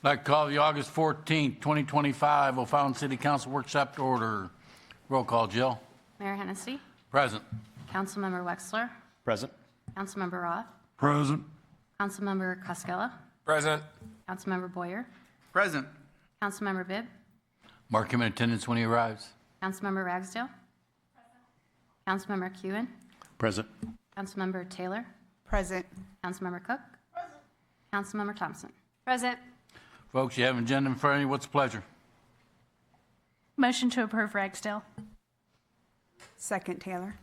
I'd like to call the August 14th, 2025 O'Fallon City Council Workshop to order. Roll call, Jill. Mayor Hennessy. Present. Councilmember Wexler. Present. Councilmember Roth. Present. Councilmember Costello. Present. Councilmember Boyer. Present. Councilmember Bibb. Mark him in attendance when he arrives. Councilmember Ragsdale. Councilmember Kewen. Present. Councilmember Taylor. Present. Councilmember Cook. Councilmember Thompson. Present. Folks, you have an agenda in front of you. What's the pleasure? Motion to approve Ragsdale. Second, Taylor.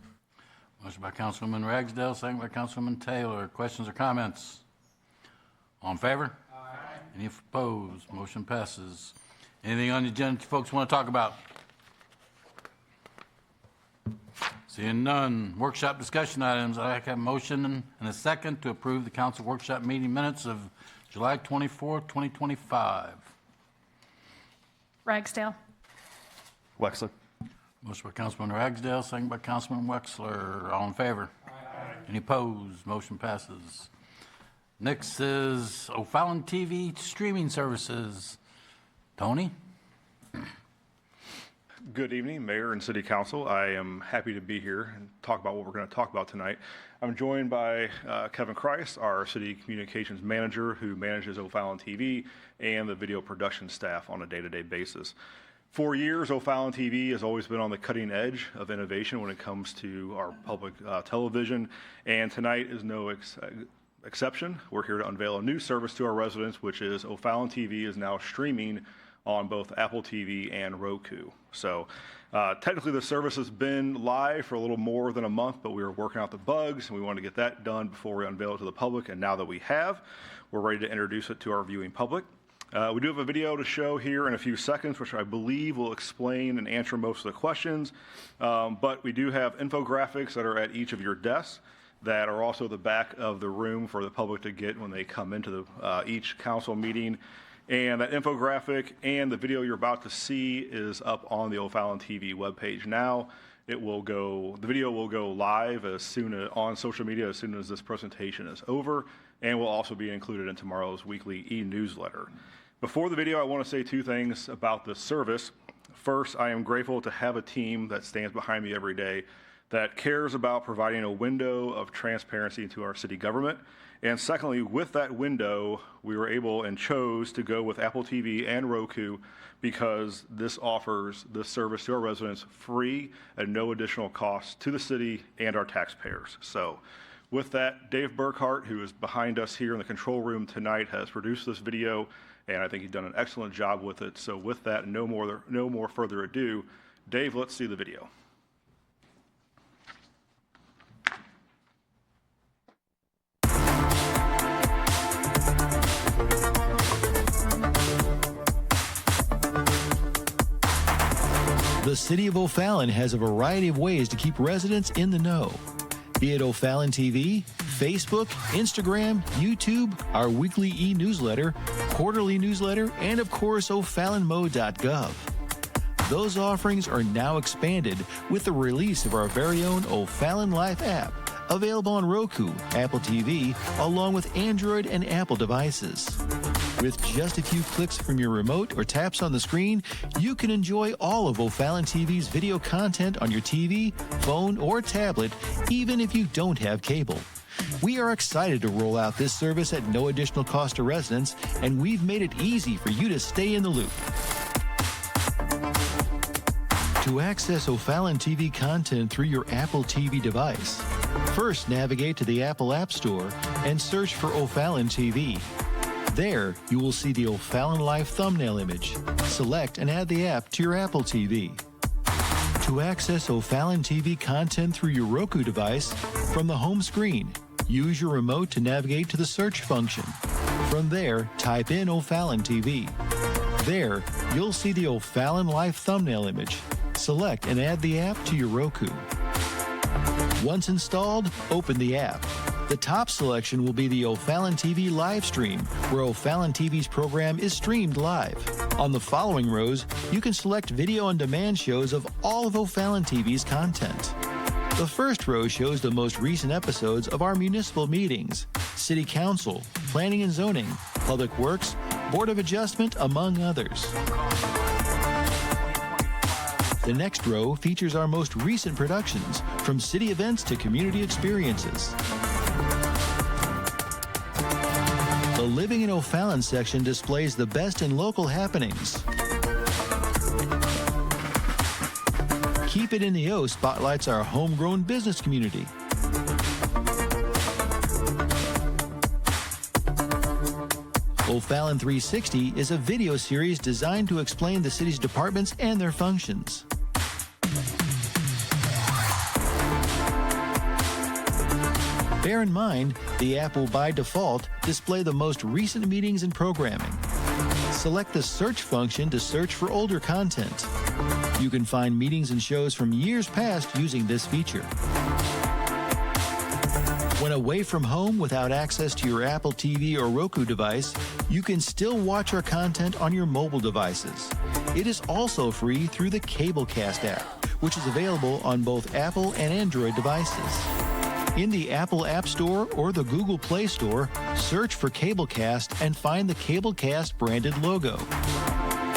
Motion by Councilwoman Ragsdale, second by Councilwoman Taylor. Questions or comments? All in favor? Aye. Any opposed? Motion passes. Anything on the agenda you folks want to talk about? Seeing none. Workshop discussion items. I'd like to have a motion and a second to approve the council workshop meeting minutes of July 24, 2025. Ragsdale. Wexler. Motion by Councilman Ragsdale, second by Councilman Wexler. All in favor? Aye. Any opposed? Motion passes. Next is O'Fallon TV streaming services. Tony? Good evening, Mayor and City Council. I am happy to be here and talk about what we're going to talk about tonight. I'm joined by Kevin Kreis, our City Communications Manager, who manages O'Fallon TV and the video production staff on a day-to-day basis. For years, O'Fallon TV has always been on the cutting edge of innovation when it comes to our public television, and tonight is no exception. We're here to unveil a new service to our residents, which is O'Fallon TV is now streaming on both Apple TV and Roku. So technically the service has been live for a little more than a month, but we were working out the bugs and we wanted to get that done before we unveil it to the public. And now that we have, we're ready to introduce it to our viewing public. We do have a video to show here in a few seconds, which I believe will explain and answer most of the questions. But we do have infographics that are at each of your desks that are also the back of the room for the public to get when they come into each council meeting. And that infographic and the video you're about to see is up on the O'Fallon TV webpage now. The video will go live on social media as soon as this presentation is over, and will also be included in tomorrow's weekly e-newsletter. Before the video, I want to say two things about this service. First, I am grateful to have a team that stands behind me every day that cares about providing a window of transparency into our city government. And secondly, with that window, we were able and chose to go with Apple TV and Roku because this offers this service to our residents free at no additional cost to the city and our taxpayers. So with that, Dave Burkhart, who is behind us here in the control room tonight, has produced this video, and I think he's done an excellent job with it. So with that, no more further ado, Dave, let's see the video. The City of O'Fallon has a variety of ways to keep residents in the know. Be it O'Fallon TV, Facebook, Instagram, YouTube, our weekly e-newsletter, quarterly newsletter, and of course OFallonMo.gov. Those offerings are now expanded with the release of our very own O'Fallon Life app, available on Roku, Apple TV, along with Android and Apple devices. With just a few clicks from your remote or taps on the screen, you can enjoy all of O'Fallon TV's video content on your TV, phone, or tablet, even if you don't have cable. We are excited to roll out this service at no additional cost to residents, and we've made it easy for you to stay in the loop. To access O'Fallon TV content through your Apple TV device, first navigate to the Apple App Store and search for O'Fallon TV. There, you will see the O'Fallon Life thumbnail image. Select and add the app to your Apple TV. To access O'Fallon TV content through your Roku device, from the home screen, use your remote to navigate to the search function. From there, type in O'Fallon TV. There, you'll see the O'Fallon Life thumbnail image. Select and add the app to your Roku. Once installed, open the app. The top selection will be the O'Fallon TV live stream, where O'Fallon TV's program is streamed live. On the following rows, you can select video on demand shows of all of O'Fallon TV's content. The first row shows the most recent episodes of our municipal meetings, City Council, Planning and Zoning, Public Works, Board of Adjustment, among others. The next row features our most recent productions, from city events to community experiences. The Living in O'Fallon section displays the best in local happenings. Keep It in the O spotlights our homegrown business community. OFallon 360 is a video series designed to explain the city's departments and their functions. Bear in mind, the app will by default display the most recent meetings and programming. Select the search function to search for older content. You can find meetings and shows from years past using this feature. When away from home without access to your Apple TV or Roku device, you can still watch our content on your mobile devices. It is also free through the Cablecast app, which is available on both Apple and Android devices. In the Apple App Store or the Google Play Store, search for Cablecast and find the Cablecast branded logo.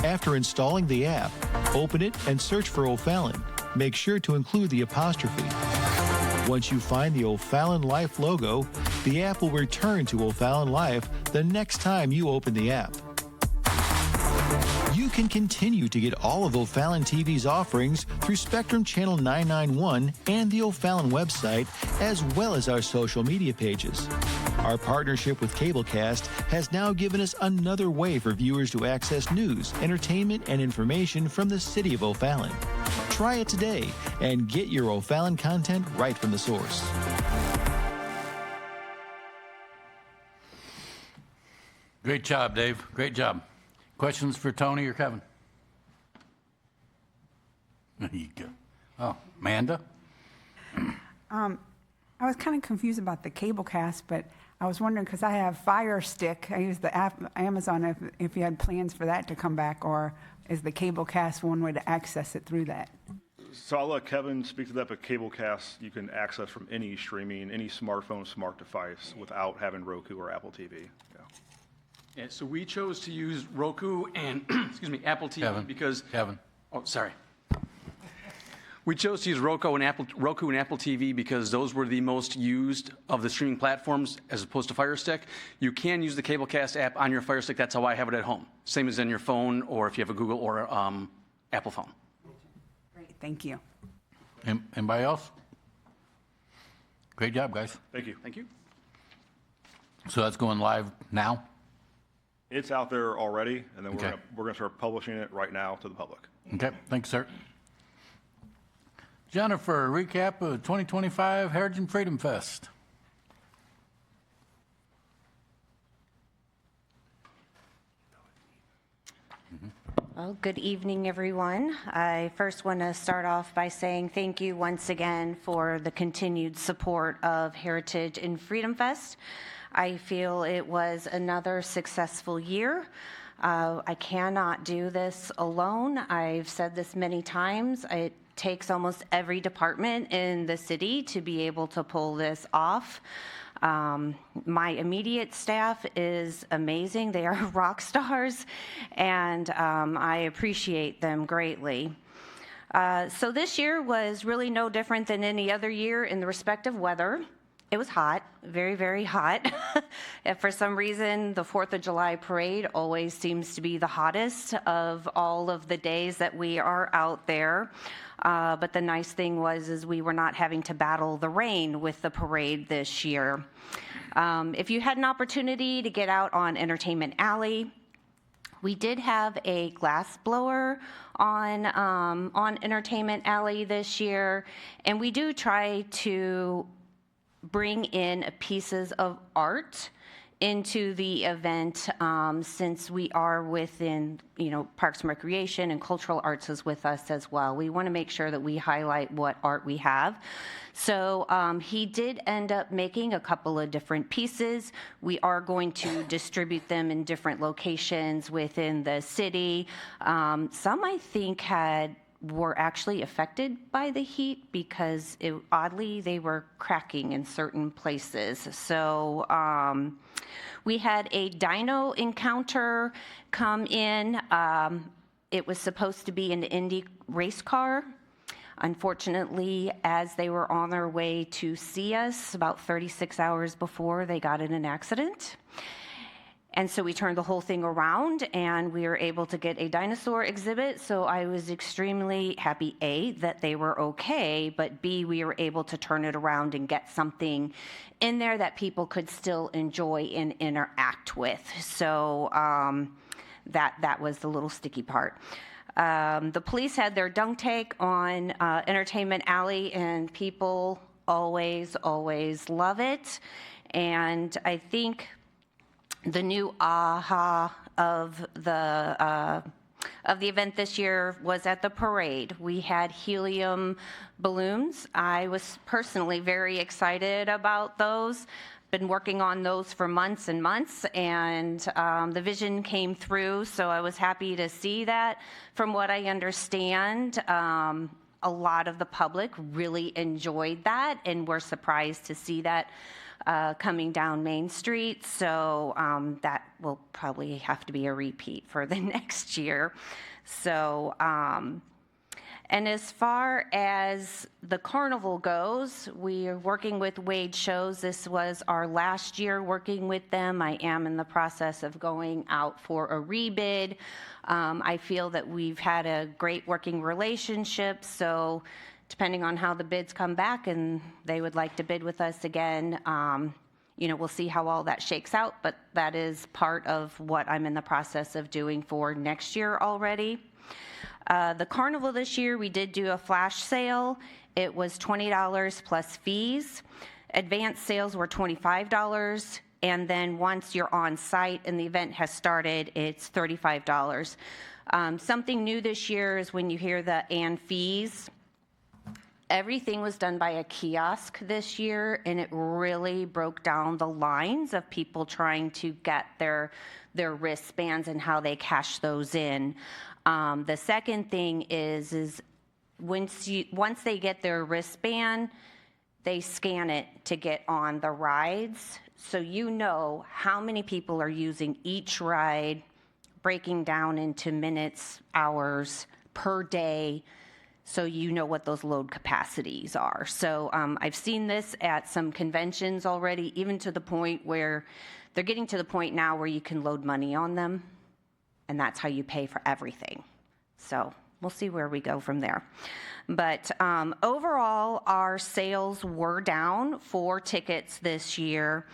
After installing the app, open it and search for O'Fallon. Make sure to include the apostrophe. Once you find the O'Fallon Life logo, the app will return to O'Fallon Life the next time you open the app. You can continue to get all of O'Fallon TV's offerings through Spectrum Channel 991 and the O'Fallon website, as well as our social media pages. Our partnership with Cablecast has now given us another way for viewers to access news, entertainment, and information from the city of O'Fallon. Try it today and get your O'Fallon content right from the source. Great job, Dave. Great job. Questions for Tony or Kevin? There you go. Oh, Amanda? I was kind of confused about the Cablecast, but I was wondering, because I have Fire Stick, I use the app, Amazon, if you had plans for that to come back, or is the Cablecast one way to access it through that? So I'll let Kevin speak to that, but Cablecast you can access from any streaming, any smartphone, smart device without having Roku or Apple TV. Yeah. Yeah, so we chose to use Roku and, excuse me, Apple TV Kevin. because... Kevin. Oh, sorry. We chose to use Roku and Apple TV because those were the most used of the streaming platforms as opposed to Fire Stick. You can use the Cablecast app on your Fire Stick. That's how I have it at home. Same as on your phone or if you have a Google or Apple phone. Great, thank you. Anybody else? Great job, guys. Thank you. Thank you. So that's going live now? It's out there already, and then Okay. we're gonna start publishing it right now to the public. Okay, thanks, sir. Jennifer, recap of 2025 Heritage and Freedom Fest. Well, good evening, everyone. I first want to start off by saying thank you once again for the continued support of Heritage and Freedom Fest. I feel it was another successful year. I cannot do this alone. I've said this many times. It takes almost every department in the city to be able to pull this off. My immediate staff is amazing. They are rock stars, and I appreciate them greatly. So this year was really no different than any other year in the respect of weather. It was hot, very, very hot. And for some reason, the 4th of July parade always seems to be the hottest of all of the days that we are out there. But the nice thing is we were not having to battle the rain with the parade this year. If you had an opportunity to get out on Entertainment Alley, we did have a glass blower on Entertainment Alley this year, and we do try to bring in pieces of art into the event, since we are within, Parks and Recreation, and Cultural Arts is with us as well. We want to make sure that we highlight what art we have. So he did end up making a couple of different pieces. We are going to distribute them in different locations within the city. Some, I think, had were actually affected by the heat because oddly they were cracking in certain places. So we had a dyno encounter come in. It was supposed to be an Indy race car. Unfortunately, as they were on their way to see us, about 36 hours before, they got in an accident. And so we turned the whole thing around and we were able to get a dinosaur exhibit. So I was extremely happy, A, that they were okay, but B, we were able to turn it around and get something in there that people could still enjoy and interact with. So that was the little sticky part. The police had their dunk tank on Entertainment Alley, and people always love it. And I think the new aha of the event this year was at the parade. We had helium balloons. I was personally very excited about those. Been working on those for months and months, and the vision came through, so I was happy to see that. From what I understand, a lot of the public really enjoyed that and were surprised to see that coming down Main Street, so that will probably have to be a repeat for the next year. So, and as far as the carnival goes, we are working with Wade Shows. This was our last year working with them. I am in the process of going out for a rebid. I feel that we've had a great working relationship, so depending on how the bids come back and they would like to bid with us again, we'll see how all that shakes out, but that is part of what I'm in the process of doing for next year already. The carnival this year, we did do a flash sale. It was $20 plus fees. Advanced sales were $25, and then once you're on site and the event has started, it's $35. Something new this year is when you hear the and fees, everything was done by a kiosk this year, and it really broke down the lines of people trying to get their wristbands and how they cash those in. The second thing is once they get their wristband, they scan it to get on the rides, so you know how many people are using each ride, breaking down into minutes, hours per day, so you know what those load capacities are. So I've seen this at some conventions already, even to the point where they're getting to the point now where you can load money on them, and that's how you pay for everything. So we'll see where we go from there. But overall, our sales were down for tickets this year.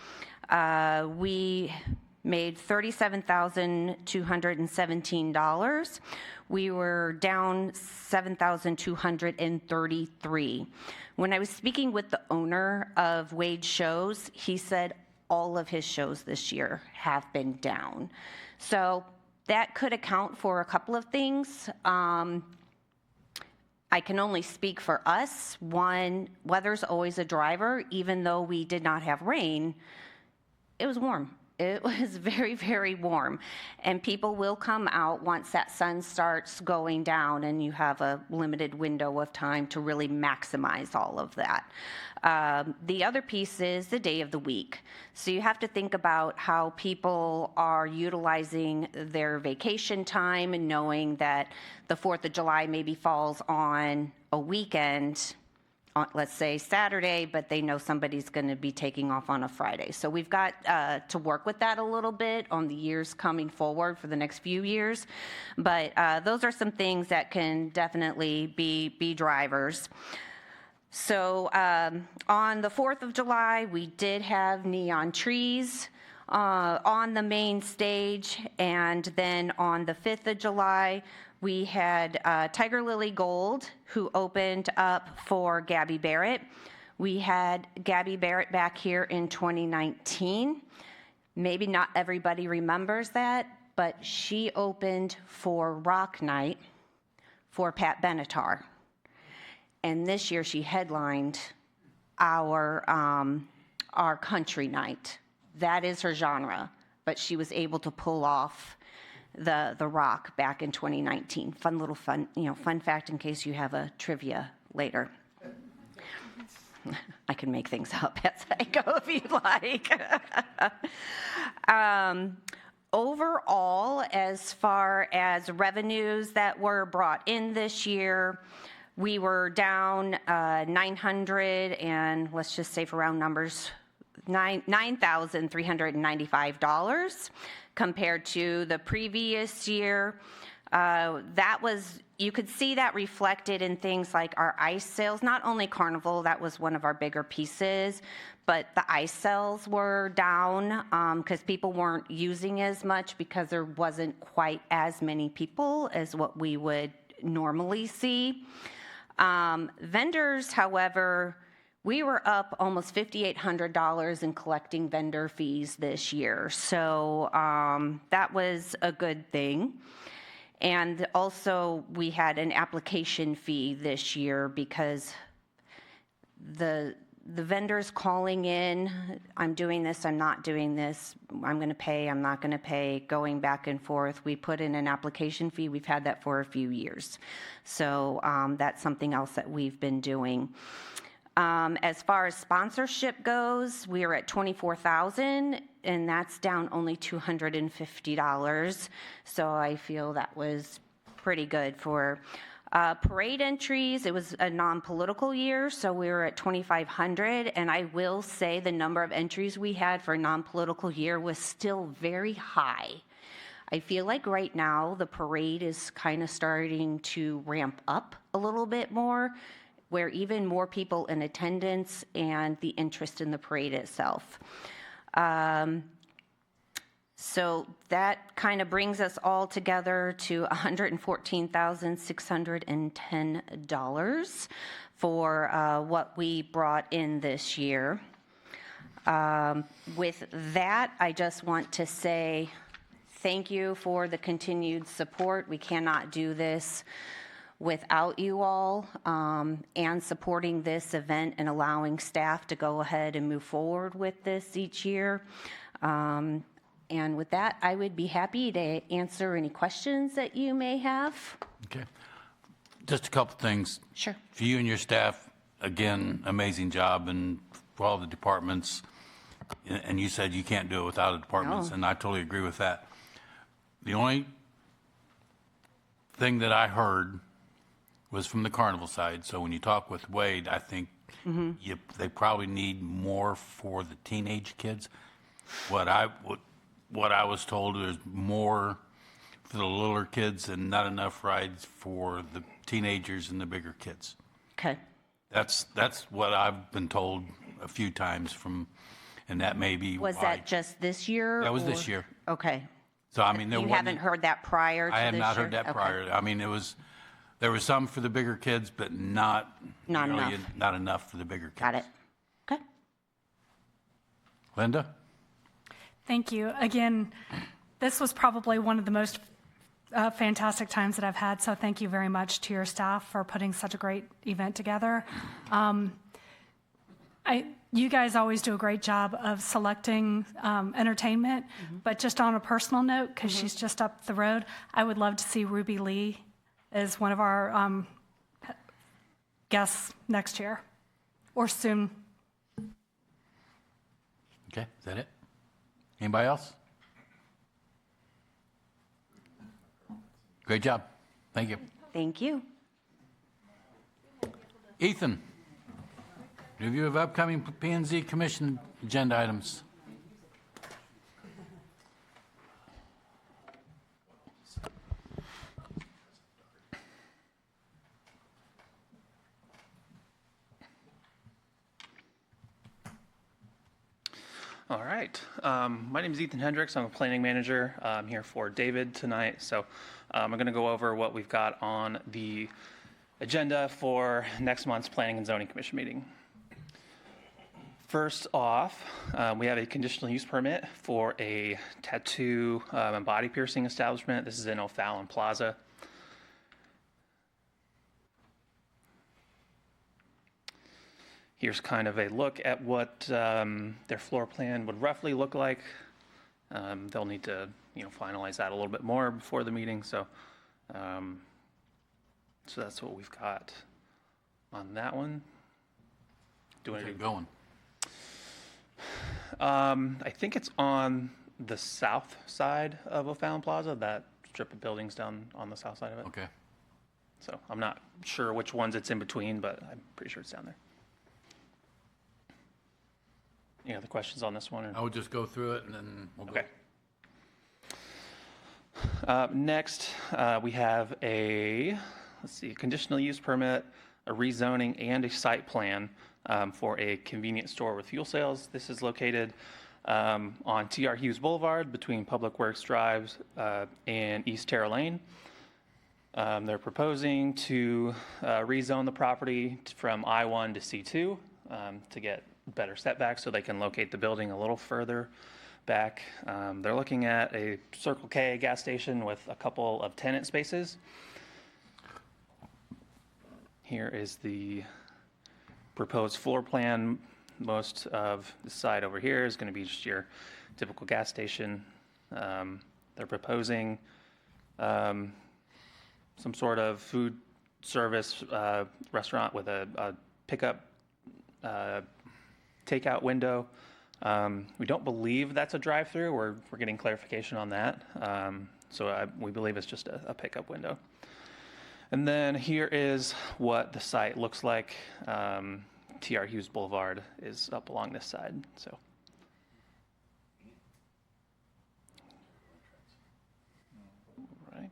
We made $37,217. We were down $7,233. When I was speaking with the owner of Wade Shows, he said all of his shows this year have been down. So that could account for a couple of things. I can only speak for us. One, weather's always a driver. Even though we did not have rain, it was warm. It was very, very warm. And people will come out once that sun starts going down and you have a limited window of time to really maximize all of that. The other piece is the day of the week. So you have to think about how people are utilizing their vacation time and knowing that the 4th of July maybe falls on a weekend, let's say Saturday, but they know somebody's going to be taking off on a Friday. So we've got to work with that a little bit on the years coming forward for the next few years. But those are some things that can definitely be drivers. So on the 4th of July, we did have neon trees on the main stage. And then on the 5th of July, we had Tiger Lily Gold, who opened up for Gabby Barrett. We had Gabby Barrett back here in 2019. Maybe not everybody remembers that, but she opened for Rock Night for Pat Benatar. And this year she headlined our country night. That is her genre, but she was able to pull off the rock back in 2019. Fun fact in case you have a trivia later. I can make things up as I go if you'd like. Overall, as far as revenues that were brought in this year, we were down 900 and let's just say for round numbers, $9,395 compared to the previous year. You could see that reflected in things like our ice sales, not only Carnival, that was one of our bigger pieces, but the ice sales were down because people weren't using as much because there wasn't quite as many people as what we would normally see. Vendors, however, we were up almost $5,800 in collecting vendor fees this year. So that was a good thing. And also we had an application fee this year because the vendors calling in, I'm doing this, I'm not doing this, I'm going to pay, I'm not going to pay, going back and forth. We put in an application fee. We've had that for a few years. So that's something else that we've been doing. As far as sponsorship goes, we are at $24,000, and that's down only $250. So I feel that was pretty good for parade entries. It was a non-political year, so we were at 2,500. And I will say the number of entries we had for a non-political year was still very high. I feel like right now the parade is kind of starting to ramp up a little bit more, where even more people in attendance and the interest in the parade itself. So that kind of brings us all together to $114,610 for what we brought in this year. With that, I just want to say thank you for the continued support. We cannot do this without you all, and supporting this event and allowing staff to go ahead and move forward with this each year. And with that, I would be happy to answer any questions that you may have. Okay. Just a couple things. Sure. For you and your staff, again, amazing job, and for all the departments. And you said you can't do it without the departments, No. and I totally agree with that. The only thing that I heard was from the Carnival side. So when you talk with Wade, I think they probably need more for the teenage kids. What I was told is more for the littler kids and not enough rides for the teenagers and the bigger kids. Okay. That's what I've been told a few times and that may be Was why. that just this year? That was or- this year. Okay. So I mean, there You wasn't- haven't heard that prior to this year? I have not heard that Okay. prior. I mean, there was some for the bigger kids, but not Not nearly enough. not enough for the bigger kids. Got it. Okay. Linda? Thank you. Again, this was probably one of the most fantastic times that I've had, so thank you very much to your staff for putting such a great event together. You guys always do a great job of selecting entertainment, but just on a personal note, because she's just up the road, I would love to see Ruby Lee as one of our guests next year or soon. Okay, is that it? Anybody else? Great job. Thank you. Thank you. Ethan, review of upcoming P&Z Commission agenda items. All right. My name is Ethan Hendricks. I'm a planning manager. I'm here for David tonight. So I'm going to go over what we've got on the agenda for next month's Planning and Zoning Commission meeting. First off, we have a conditional use permit for a tattoo and body piercing establishment. This is in O'Fallon Plaza. Here's kind of a look at what their floor plan would roughly look like. They'll need to, finalize that a little bit more before the meeting. So that's what we've got on that one. Do Where's I it going? I think it's on the south side of O'Fallon Plaza, that strip of buildings down on the south side of it. Okay. So I'm not sure which ones it's in between, but I'm pretty sure it's down there. Any other questions on this one? Or? I would just go through it and then we'll go. Okay. Next, we have a conditional use permit, a rezoning, and a site plan for a convenience store with fuel sales. This is located on T.R. Hughes Boulevard between Public Works Drive and East Terra Lane. They're proposing to rezone the property from I-1 to C2 to get better setbacks so they can locate the building a little further back. They're looking at a Circle K gas station with a couple of tenant spaces. Here is the proposed floor plan. Most of the side over here is going to be just your typical gas station. They're proposing some sort of food service restaurant with a pickup takeout window. We don't believe that's a drive-through. We're getting clarification on that. We believe it's just a pickup window. And then here is what the site looks like. T.R. Hughes Boulevard is up along this side. So. All right.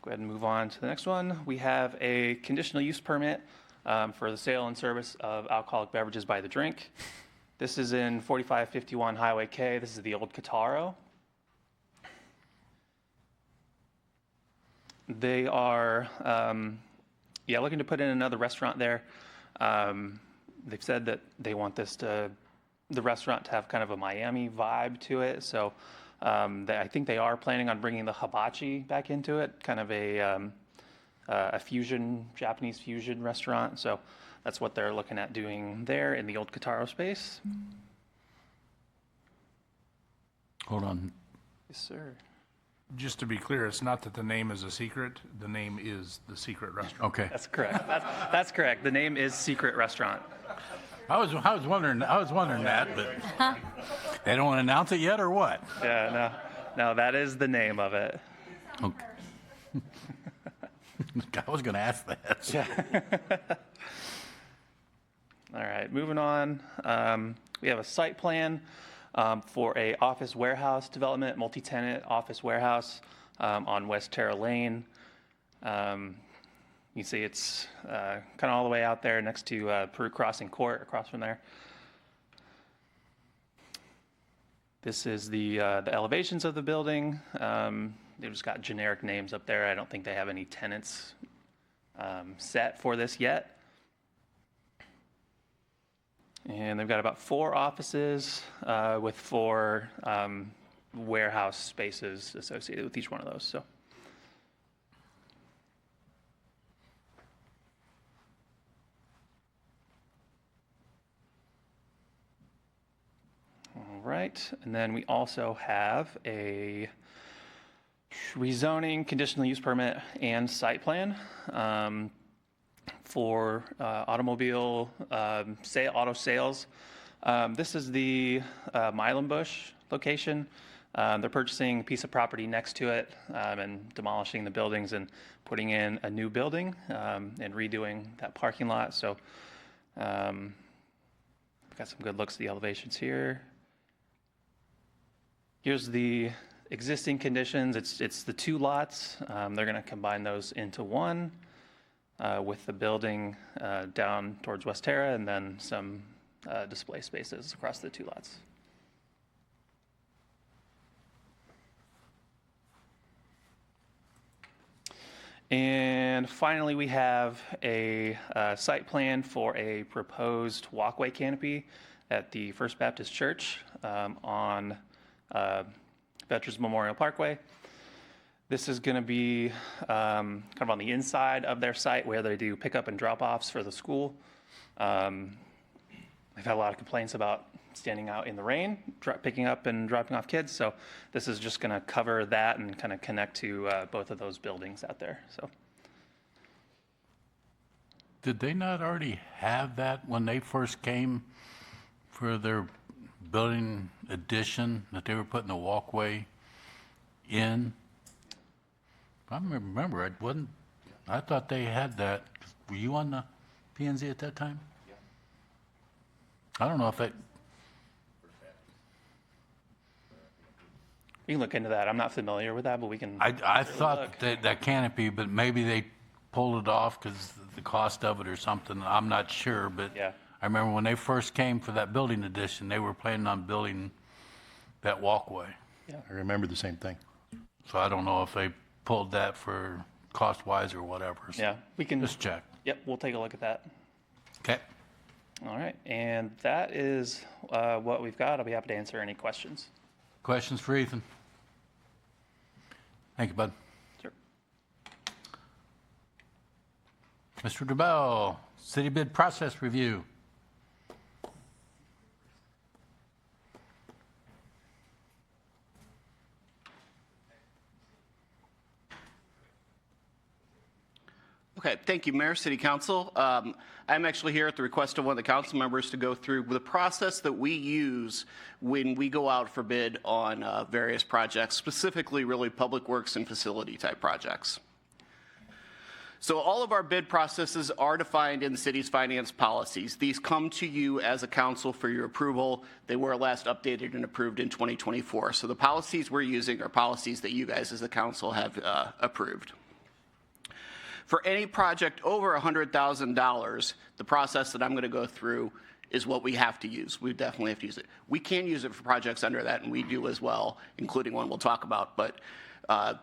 Go ahead and move on to the next one. We have a conditional use permit for the sale and service of alcoholic beverages by the drink. This is in 4551 Highway K. This is the old Cataro. They are, looking to put in another restaurant there. They've said that they want the restaurant to have kind of a Miami vibe to it. So I think they are planning on bringing the hibachi back into it, kind of a Japanese fusion restaurant. So that's what they're looking at doing there in the old Cataro space. Hold on. Yes, sir. Just to be clear, it's not that the name is a secret. The name is the secret restaurant. Okay. That's correct. That's correct. The name is Secret Restaurant. I was wondering that, but they don't announce it yet or what? Yeah, no, that is the name of it. Okay. I was going to ask that. Yeah. All right, moving on. We have a site plan for a office warehouse development, multi-tenant office warehouse on West Terra Lane. You see it's kind of all the way out there next to Peru Crossing Court, across from there. This is the elevations of the building. They've just got generic names up there. I don't think they have any tenants set for this yet. And they've got about 4 offices with 4 warehouse spaces associated with each one of those. So. All right, and then we also have a rezoning, conditional use permit, and site plan for automobile auto sales. This is the Milenbush location. They're purchasing a piece of property next to it and demolishing the buildings and putting in a new building and redoing that parking lot. So we've got some good looks at the elevations here. Here's the existing conditions. It's the 2 lots. They're going to combine those into one with the building down towards West Terra and then some display spaces across the 2 lots. And finally, we have a site plan for a proposed walkway canopy at the First Baptist Church on Veterans Memorial Parkway. This is going to be kind of on the inside of their site where they do pickup and drop-offs for the school. We've had a lot of complaints about standing out in the rain, picking up and dropping off kids. So this is just going to cover that and kind of connect to both of those buildings out there. So Did they not already have that when they first came for their building addition, that they were putting a walkway in? If I remember, I thought they had that. Were you on the P&Z at that time? Yeah. I don't know if that, we can look into that. I'm not familiar with that, but we can. I thought that canopy, but maybe they pulled it off because the cost of it or something. I'm not sure, but Yeah. I remember when they first came for that building addition, they were planning on building that walkway. I remember the same thing. So I don't know if they pulled that for cost-wise or whatever. So Yeah, we can. just check. Yep, we'll take a look at that. Okay. All right, and that is what we've got. I'll be happy to answer any questions. Questions for Ethan? Thank you, bud. Sure. Mr. DeBell, city bid process review. Okay, thank you, Mayor, City Council. I'm actually here at the request of one of the council members to go through the process that we use when we go out for bid on various projects, specifically really public works and facility type projects. So all of our bid processes are defined in the city's finance policies. These come to you as a council for your approval. They were last updated and approved in 2024. So the policies we're using are policies that you guys as a council have approved. For any project over $100,000, the process that I'm going to go through is what we have to use. We definitely have to use it. We can use it for projects under that, and we do as well, including one we'll talk about. But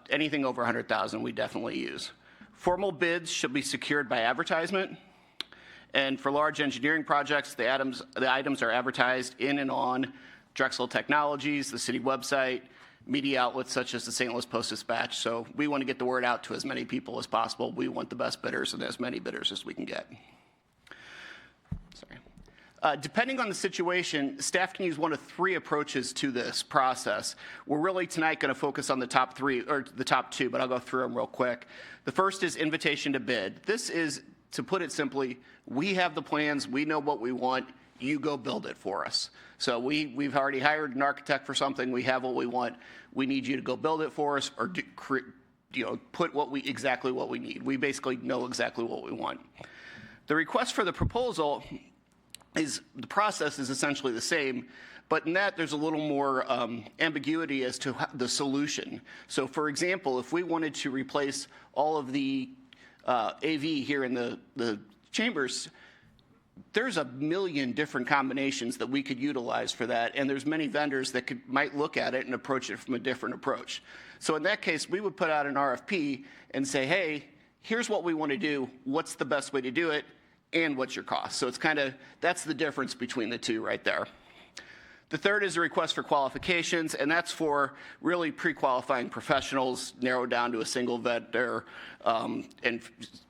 anything over $100,000, we definitely use. Formal bids should be secured by advertisement. And for large engineering projects, the items are advertised in and on Drexel Technologies, the city website, media outlets such as the St. Louis Post-Dispatch. So we want to get the word out to as many people as possible. We want the best bidders and as many bidders as we can get. Sorry. Depending on the situation, staff can use one of three approaches to this process. We're really tonight going to focus on the top three, or the top two, but I'll go through them real quick. The first is invitation to bid. This is, to put it simply, we have the plans, we know what we want, you go build it for us. So we've already hired an architect for something, we have what we want, we need you to go build it for us, or put exactly what we need. We basically know exactly what we want. The request for the proposal the process is essentially the same, but in that there's a little more ambiguity as to the solution. So for example, if we wanted to replace all of the AV here in the chambers, there's a million different combinations that we could utilize for that, and there's many vendors that might look at it and approach it from a different approach. So in that case, we would put out an RFP and say, hey, here's what we want to do, what's the best way to do it, and what's your cost? So it's that's the difference between the two right there. The third is a request for qualifications, and that's for really pre-qualifying professionals, narrowed down to a single vendor, and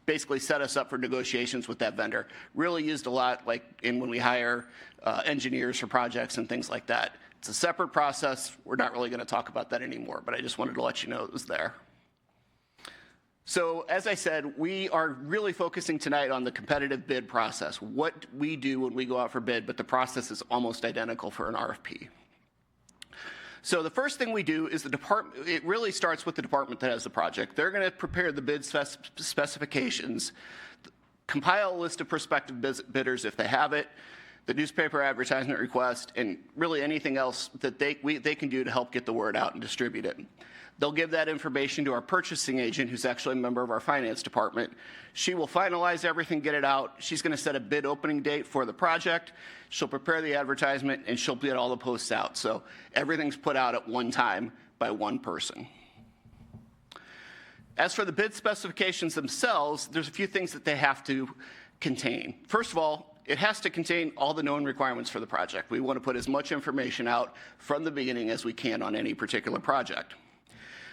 basically set us up for negotiations with that vendor. Really used a lot like when we hire engineers for projects and things like that. It's a separate process. We're not really going to talk about that anymore, but I just wanted to let you know it was there. So as I said, we are really focusing tonight on the competitive bid process, what we do when we go out for bid, but the process is almost identical for an RFP. So the first thing we do is it really starts with the department that has the project. They're going to prepare the bid specifications, compile a list of prospective bidders if they have it, the newspaper advertisement request, and really anything else that they can do to help get the word out and distribute it. They'll give that information to our purchasing agent, who's actually a member of our finance department. She will finalize everything, get it out. She's going to set a bid opening date for the project. She'll prepare the advertisement, and she'll get all the posts out. So everything's put out at one time by one person. As for the bid specifications themselves, there's a few things that they have to contain. First of all, it has to contain all the known requirements for the project. We want to put as much information out from the beginning as we can on any particular project.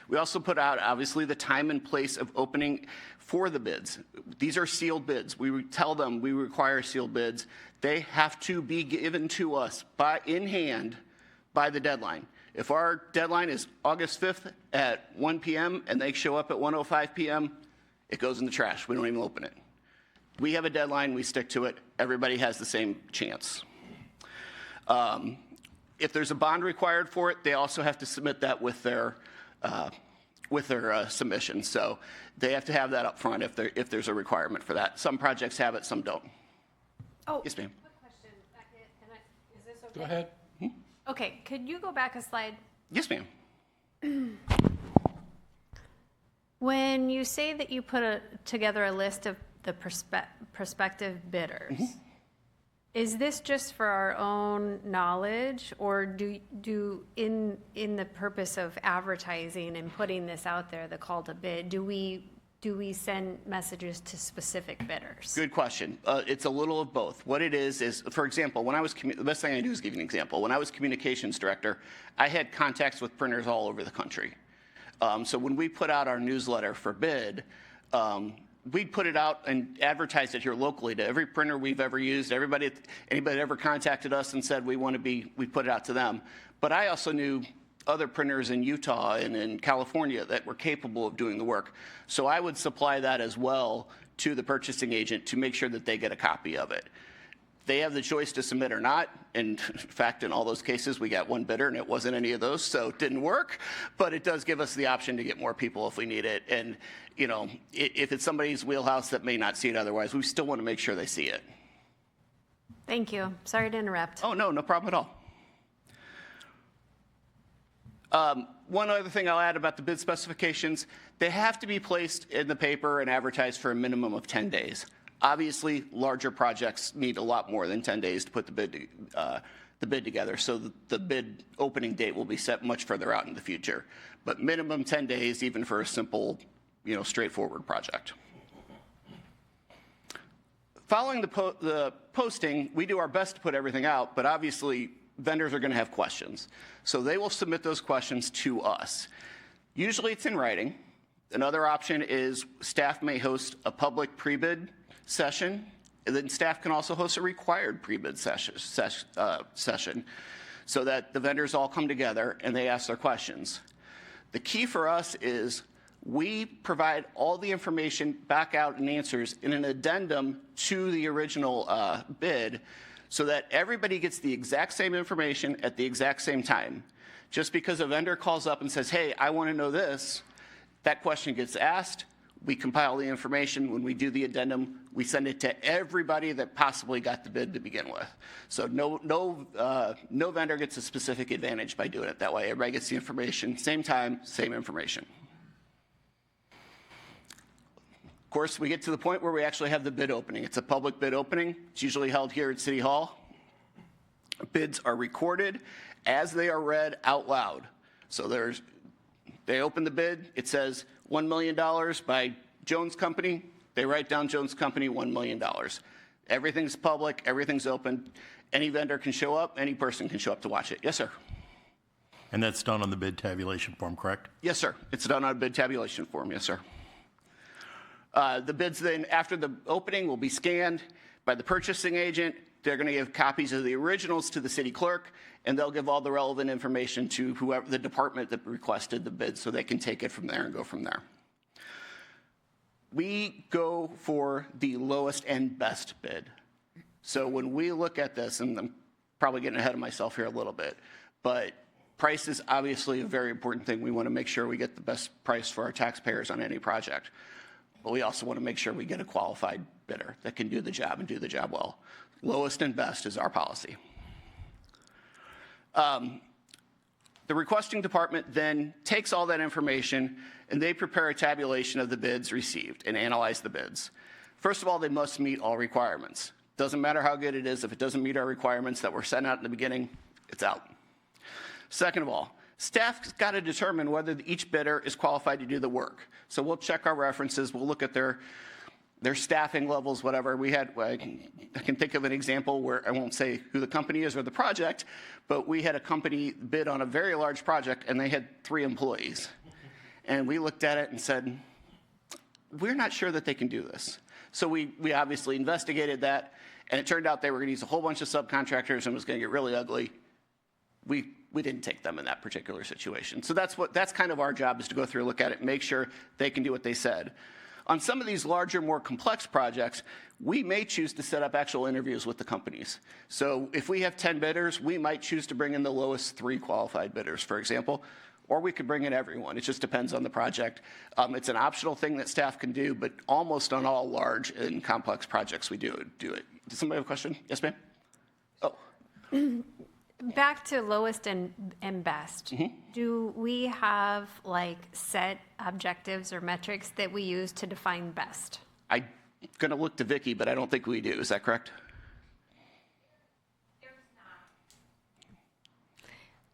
We also put out, obviously, the time and place of opening for the bids. These are sealed bids. We tell them we require sealed bids. They have to be given to us in hand by the deadline. If our deadline is August 5th at 1 p.m. and they show up at 1:05 p.m., it goes in the trash. We don't even open it. We have a deadline. We stick to it. Everybody has the same chance. If there's a bond required for it, they also have to submit that with their submission. So they have to have that up front if there's a requirement for that. Some projects have it, some don't. Oh, Yes, ma'am. quick question. Is this okay? Go ahead. Okay, could you go back a slide? Yes, ma'am. When you say that you put together a list of the prospective bidders, is this just for our own knowledge, or do in the purpose of advertising and putting this out there, the call to bid, do we send messages to specific bidders? Good question. It's a little of both. What it is, for example, when I was, the best thing I do is give you an example. When I was communications director, I had contacts with printers all over the country. So when we put out our newsletter for bid, we'd put it out and advertise it here locally to every printer we've ever used. Anybody that ever contacted us and said we put it out to them. But I also knew other printers in Utah and in California that were capable of doing the work. So I would supply that as well to the purchasing agent to make sure that they get a copy of it. They have the choice to submit or not. And in fact, in all those cases, we got one bidder and it wasn't any of those, so it didn't work. But it does give us the option to get more people if we need it. And, you know, if it's somebody's wheelhouse that may not see it otherwise, we still want to make sure they see it. Thank you. Sorry to interrupt. Oh, no problem at all. One other thing I'll add about the bid specifications, they have to be placed in the paper and advertised for a minimum of 10 days. Obviously, larger projects need a lot more than 10 days to put the bid together, so the bid opening date will be set much further out in the future. But minimum 10 days, even for a simple, straightforward project. Following the posting, we do our best to put everything out, but obviously, vendors are going to have questions. So they will submit those questions to us. Usually it's in writing. Another option is staff may host a public pre-bid session, and then staff can also host a required pre-bid session so that the vendors all come together and they ask their questions. The key for us is we provide all the information back out and answers in an addendum to the original bid, so that everybody gets the exact same information at the exact same time. Just because a vendor calls up and says, hey, I want to know this, that question gets asked, we compile the information. When we do the addendum, we send it to everybody that possibly got the bid to begin with. So no vendor gets a specific advantage by doing it that way. Everybody gets the information, same time, same information. Of course, we get to the point where we actually have the bid opening. It's a public bid opening. It's usually held here at City Hall. Bids are recorded as they are read out loud. So they open the bid. It says $1 million by Jones Company. They write down Jones Company, $1 million. Everything's public. Everything's open. Any vendor can show up. Any person can show up to watch it. Yes, sir. And that's done on the bid tabulation form, correct? Yes, sir. It's done on a bid tabulation form. Yes, sir. The bids then, after the opening, will be scanned by the purchasing agent. They're going to give copies of the originals to the city clerk, and they'll give all the relevant information to whoever the department that requested the bid, so they can take it from there and go from there. We go for the lowest and best bid. So when we look at this, and I'm probably getting ahead of myself here a little bit, but price is obviously a very important thing. We want to make sure we get the best price for our taxpayers on any project. But we also want to make sure we get a qualified bidder that can do the job and do the job well. Lowest and best is our policy. The requesting department then takes all that information and they prepare a tabulation of the bids received and analyze the bids. First of all, they must meet all requirements. Doesn't matter how good it is, if it doesn't meet our requirements that were sent out in the beginning, it's out. Second of all, staff's got to determine whether each bidder is qualified to do the work. So we'll check our references, we'll look at their staffing levels, whatever. I can think of an example where I won't say who the company is or the project, but we had a company bid on a very large project and they had 3 employees. And we looked at it and said, we're not sure that they can do this. So we obviously investigated that, and it turned out they were going to use a whole bunch of subcontractors and it was going to get really ugly. We didn't take them in that particular situation. So that's kind of our job, is to go through and look at it and make sure they can do what they said. On some of these larger, more complex projects, we may choose to set up actual interviews with the companies. So if we have 10 bidders, we might choose to bring in the lowest 3 qualified bidders, for example, or we could bring in everyone. It just depends on the project. It's an optional thing that staff can do, but almost on all large and complex projects we do it. Does somebody have a question? Yes, ma'am? Oh. Back to lowest and best. Do we have like set objectives or metrics that we use to define best? I'm going to look to Vicki, but I don't think we do. Is that correct?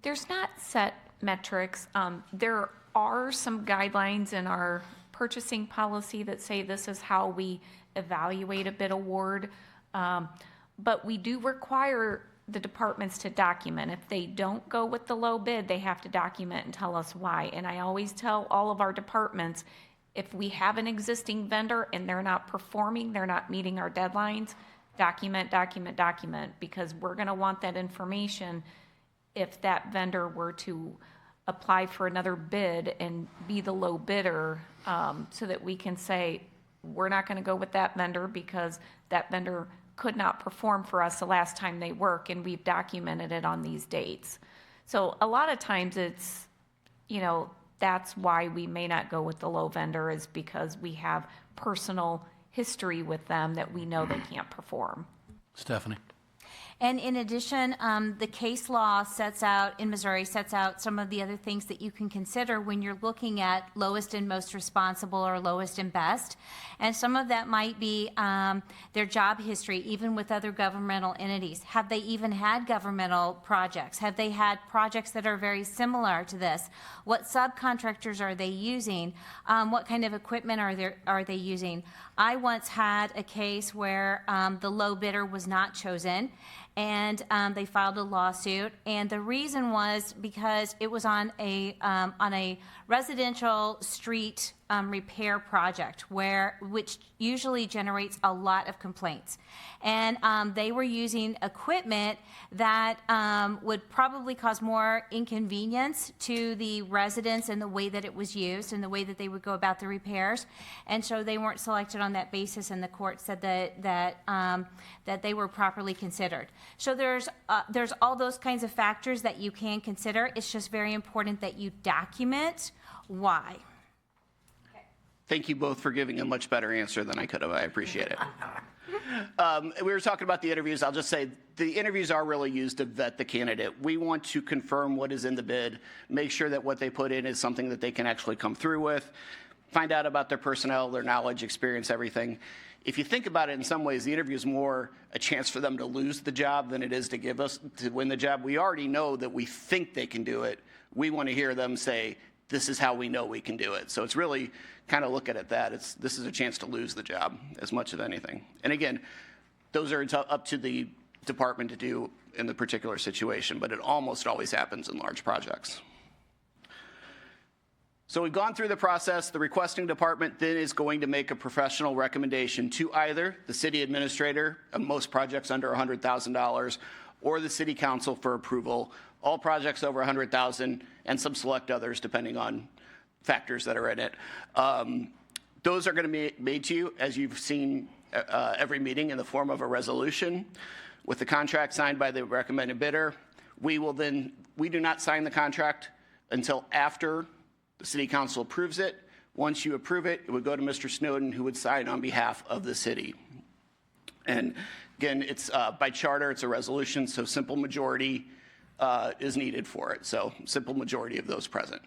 There's not set metrics. There are some guidelines in our purchasing policy that say this is how we evaluate a bid award, but we do require the departments to document. If they don't go with the low bid, they have to document and tell us why. And I always tell all of our departments, if we have an existing vendor and they're not performing, they're not meeting our deadlines, document, document, document, because we're going to want that information if that vendor were to apply for another bid and be the low bidder, so that we can say, we're not going to go with that vendor because that vendor could not perform for us the last time they work, and we've documented it on these dates. So a lot of times it's, that's why we may not go with the low vendor, is because we have personal history with them that we know they can't perform. Stephanie? And in addition, the case law in Missouri sets out some of the other things that you can consider when you're looking at lowest and most responsible or lowest and best. And some of that might be their job history, even with other governmental entities. Have they even had governmental projects? Have they had projects that are very similar to this? What subcontractors are they using? What kind of equipment are they using? I once had a case where the low bidder was not chosen, and they filed a lawsuit, and the reason was because it was on a residential street repair project, which usually generates a lot of complaints, and they were using equipment that would probably cause more inconvenience to the residents in the way that it was used and the way that they would go about the repairs, and so they weren't selected on that basis, and the court said that they were properly considered. So there's all those kinds of factors that you can consider. It's just very important that you document why. Thank you both for giving a much better answer than I could have. I appreciate it. We were talking about the interviews. I'll just say the interviews are really used to vet the candidate. We want to confirm what is in the bid, make sure that what they put in is something that they can actually come through with, find out about their personnel, their knowledge, experience, everything. If you think about it, in some ways, the interview is more a chance for them to lose the job than it is to win the job. We already know that we think they can do it. We want to hear them say, this is how we know we can do it. So it's really kind of look at it that. This is a chance to lose the job as much as anything. And again, those are up to the department to do in the particular situation, but it almost always happens in large projects. So we've gone through the process. The requesting department then is going to make a professional recommendation to either the city administrator, most projects under $100,000, or the city council for approval. All projects over $100,000 and some select others depending on factors that are in it. Those are going to be made to you, as you've seen every meeting, in the form of a resolution with the contract signed by the recommended bidder. We do not sign the contract until after the city council approves it. Once you approve it, it would go to Mr. Snowden, who would sign on behalf of the city. And again, it's by charter, it's a resolution, so simple majority is needed for it. So simple majority of those present.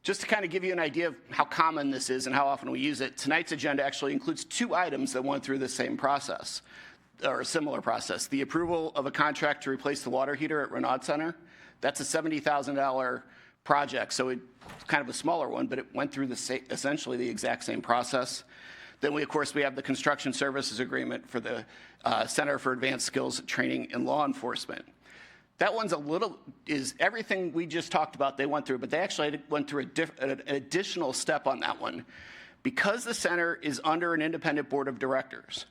Just to kind of give you an idea of how common this is and how often we use it, tonight's agenda actually includes 2 items that went through the same process, or a similar process. The approval of a contract to replace the water heater at Renaud Center. That's a $70,000 project, so it's kind of a smaller one, but it went through essentially the exact same process. Then we have the construction services agreement for the Center for Advanced Skills Training in Law Enforcement. That one's is everything we just talked about they went through, but they actually went through an additional step on that one. Because the center is under an independent board of directors,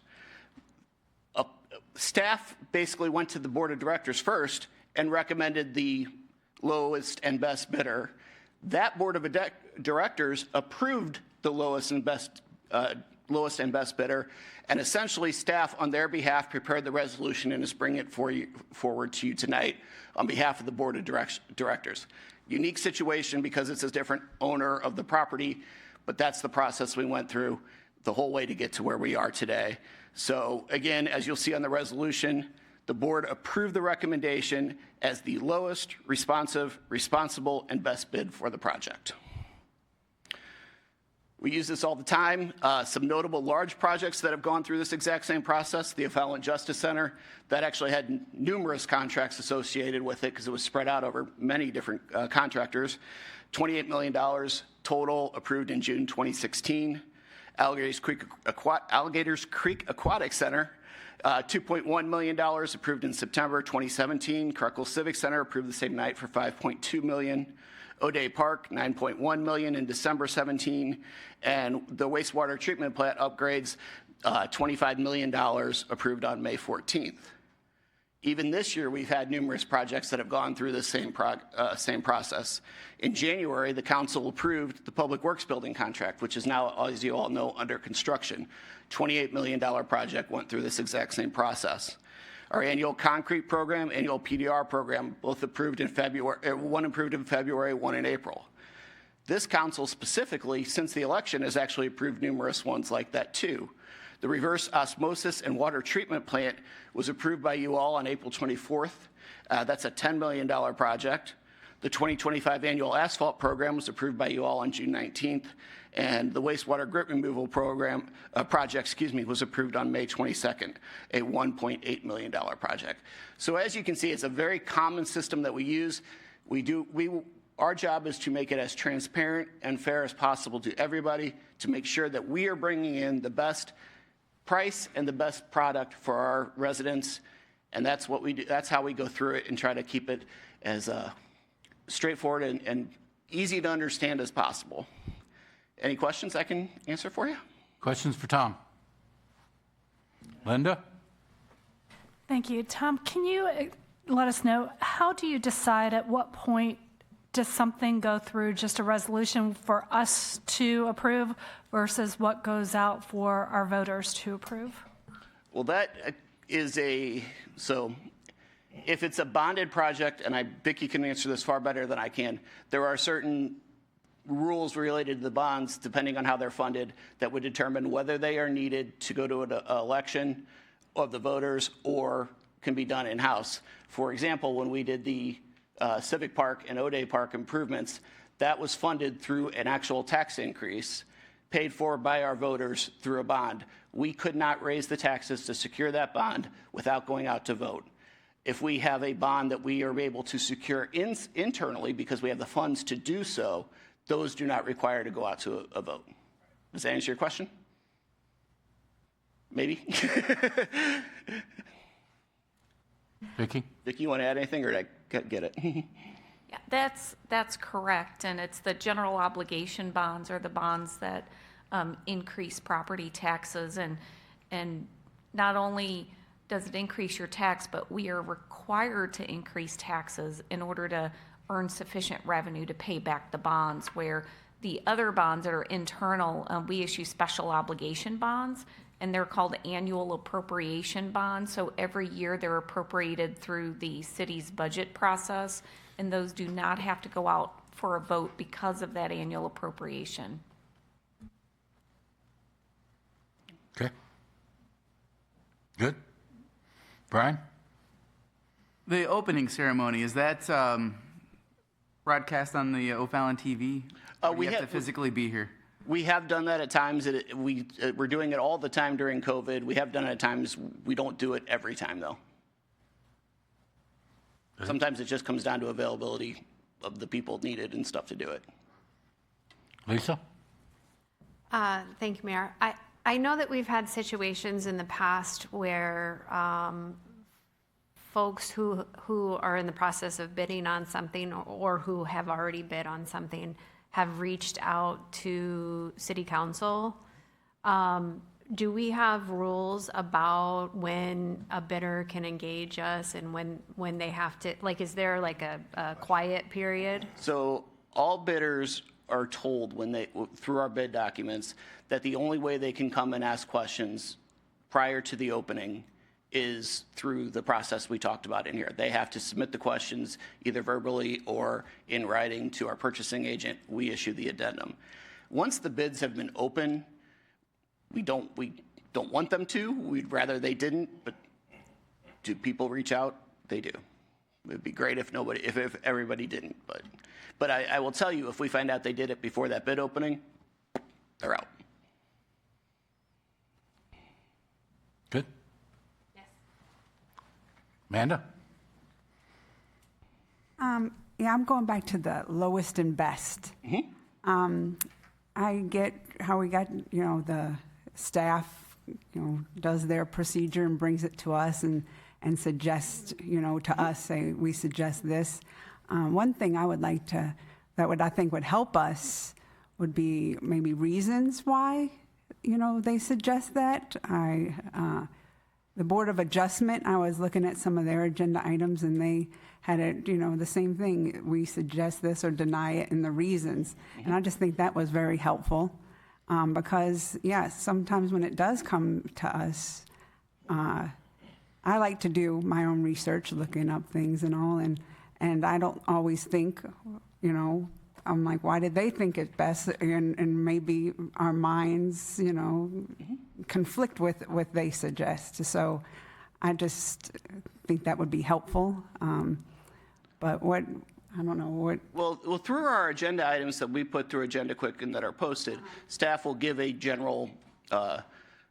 staff basically went to the board of directors first and recommended the lowest and best bidder. That board of directors approved the lowest and best bidder, and essentially staff on their behalf prepared the resolution and is bringing it forward to you tonight on behalf of the board of directors. Unique situation because it's a different owner of the property, but that's the process we went through the whole way to get to where we are today. So again, as you'll see on the resolution, the board approved the recommendation as the lowest, responsible, and best bid for the project. We use this all the time. Some notable large projects that have gone through this exact same process, the O'Fallon Justice Center, that actually had numerous contracts associated with it because it was spread out over many different contractors. $28 million total approved in June 2016. Alligators Creek Aquatic Center, $2.1 million approved in September 2017. Creckle Civic Center approved the same night for $5.2 million. O'Day Park, $9.1 million in December 17. And the wastewater treatment plant upgrades, $25 million approved on May 14th. Even this year, we've had numerous projects that have gone through the same process. In January, the council approved the Public Works building contract, which is now, as you all know, under construction. $28 million project went through this exact same process. Our annual concrete program, annual PDR program, both approved in February, one approved in February, one in April. This council specifically, since the election, has actually approved numerous ones like that too. The reverse osmosis and water treatment plant was approved by you all on April 24th. That's a $10 million project. The 2025 annual asphalt program was approved by you all on June 19th. And the wastewater grit removal program project, was approved on May 22nd, a $1.8 million project. So as you can see, it's a very common system that we use. Our job is to make it as transparent and fair as possible to everybody to make sure that we are bringing in the best price and the best product for our residents. And that's what we do. That's how we go through it and try to keep it as straightforward and easy to understand as possible. Any questions I can answer for you? Questions for Tom? Linda? Thank you. Tom, can you let us know, how do you decide at what point does something go through just a resolution for us to approve versus what goes out for our voters to approve? Well, that is so if it's a bonded project, and Vicki can answer this far better than I can, there are certain rules related to the bonds, depending on how they're funded, that would determine whether they are needed to go to an election of the voters or can be done in-house. For example, when we did the Civic Park and O'Day Park improvements, that was funded through an actual tax increase paid for by our voters through a bond. We could not raise the taxes to secure that bond without going out to vote. If we have a bond that we are able to secure internally because we have the funds to do so, those do not require to go out to a vote. Does that answer your question? Maybe? Vicki? Vicki, you want to add anything, or did I get it? Yeah, that's correct, and it's the general obligation bonds or the bonds that increase property taxes, and not only does it increase your tax, but we are required to increase taxes in order to earn sufficient revenue to pay back the bonds, where the other bonds that are internal, we issue special obligation bonds, and they're called annual appropriation bonds. So every year they're appropriated through the city's budget process, and those do not have to go out for a vote because of that annual appropriation. Okay. Good. Brian? The opening ceremony, is that broadcast on the O'Fallon TV? Or do you have to physically be here? We have done that at times. We're doing it all the time during COVID. We have done it at times. We don't do it every time, though. Sometimes it just comes down to availability of the people needed and stuff to do it. Lisa? Thank you, Mayor. I know that we've had situations in the past where folks who are in the process of bidding on something or who have already bid on something have reached out to city council, do we have rules about when a bidder can engage us and when they have to, like, is there like a quiet period? So all bidders are told through our bid documents, that the only way they can come and ask questions prior to the opening is through the process we talked about in here. They have to submit the questions either verbally or in writing to our purchasing agent. We issue the addendum. Once the bids have been open, we don't want them to. We'd rather they didn't, but do people reach out? They do. It'd be great if everybody didn't, but I will tell you, if we find out they did it before that bid opening, they're out. Good? Yes. Amanda? Yeah, I'm going back to the lowest and best. I get how we got, the staff, does their procedure and brings it to us and suggests, to us, say, we suggest this. One thing I would like to, I think would help us would be maybe reasons why, they suggest that. The Board of Adjustment, I was looking at some of their agenda items and they had it, the same thing. We suggest this or deny it and the reasons. And I just think that was very helpful because, sometimes when it does come to us, I like to do my own research, looking up things and all, and I don't always think, I'm like, why did they think it best? And maybe our minds, conflict with what they suggest. So I just think that would be helpful. But I don't know what. Well, through our agenda items that we put through Agenda Quick and that are posted, staff will give a general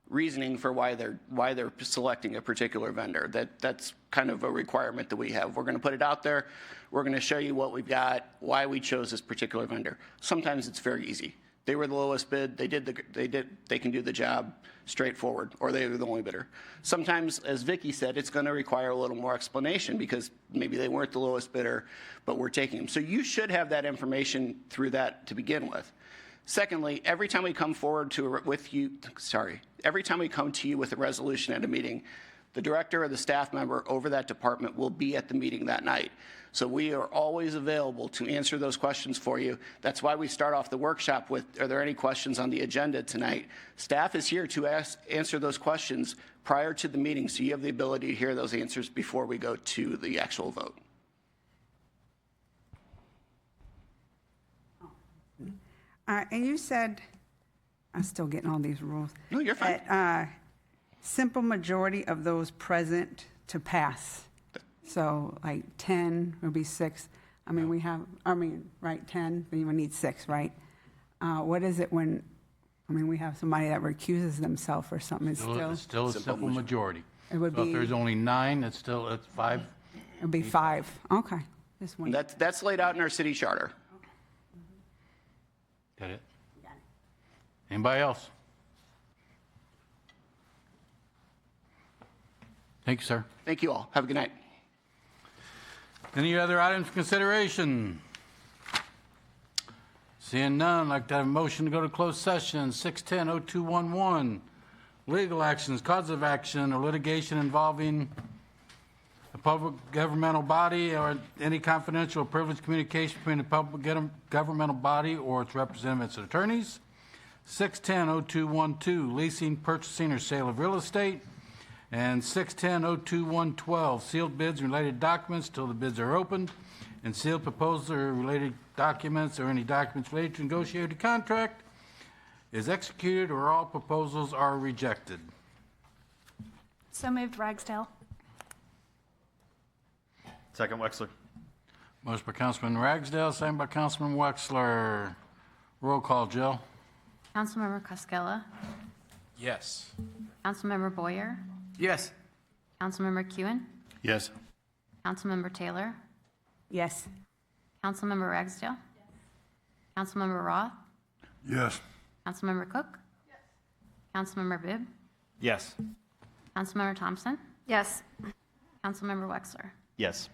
reasoning for why they're selecting a particular vendor. That's kind of a requirement that we have. We're going to put it out there. We're going to show you what we've got, why we chose this particular vendor. Sometimes it's very easy. They were the lowest bid. They can do the job, straightforward, or they were the only bidder. Sometimes, as Vicki said, it's going to require a little more explanation because maybe they weren't the lowest bidder, but we're taking them. So you should have that information through that to begin with. Secondly, every time we come to you with a resolution at a meeting, the director or the staff member over that department will be at the meeting that night. So we are always available to answer those questions for you. That's why we start off the workshop with, are there any questions on the agenda tonight? Staff is here to answer those questions prior to the meeting, so you have the ability to hear those answers before we go to the actual vote. And you said, I'm still getting all these rules. No, you're fine. That, simple majority of those present to pass. So like 10 would be 6. I mean, right, 10, then you would need 6, right? What is it when, we have somebody that recuses themselves or something? It's still a simple majority. It would So be. if there's only 9, it's 5. It would be 5. Okay. Just one. That's laid out in our city charter. Got it? Anybody else? Thank you, sir. Thank you all. Have a good night. Any other items for consideration? Seeing none, I'd like to have a motion to go to closed session, 610-0211. Legal actions, cause of action, or litigation involving a public governmental body or any confidential or privileged communication between the public governmental body or its representatives and attorneys. 610-0212, leasing, purchasing, or sale of real estate. And 610-0212, sealed bids and related documents till the bids are opened, and sealed proposals or related documents or any documents related to negotiated contract is executed or all proposals are rejected. So moved, Ragsdale. Second, Wexler. Motion by Councilman Ragsdale, second by Councilman Wexler. Roll call, Jill. Councilmember Cascella, Yes. Councilmember Boyer, Yes. Councilmember Kewen, Yes. Councilmember Taylor, Yes. Councilmember Ragsdale, Councilmember Roth, Yes. Councilmember Cook, Councilmember Bibb, Yes. Councilmember Thompson, Yes. Councilmember Wexler. Yes.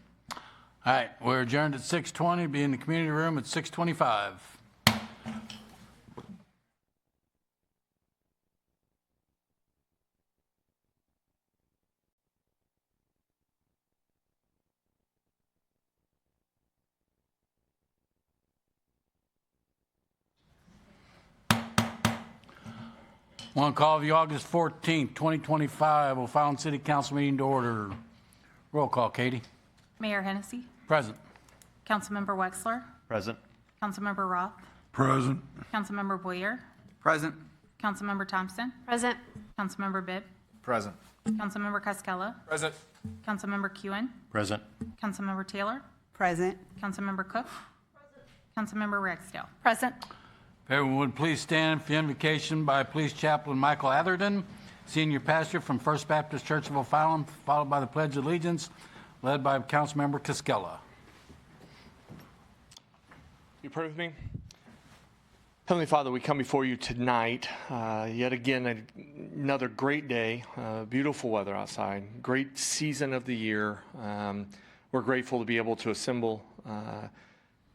All right, we're adjourned at 6:20, be in the community room at 6:25. Want to call the August 14th, 2025 O'Fallon City Council meeting to order. Roll call, Katie. Mayor Hennessy, Present. Councilmember Wexler, Present. Councilmember Roth, Present. Councilmember Boyer, Present. Councilmember Thompson, Present. Councilmember Bibb, Present. Councilmember Cascella, Present. Councilmember Kewen, Present. Councilmember Taylor, Present. Councilmember Cook, Councilmember Ragsdale. Present. If everyone would please stand for the invocation by Police Chaplain Michael Atherton, Senior Pastor from First Baptist Church of O'Fallon, followed by the Pledge of Allegiance, led by Councilmember Cascella. You pray with me? Heavenly Father, we come before you tonight, yet again, another great day, beautiful weather outside, great season of the year. We're grateful to be able to assemble,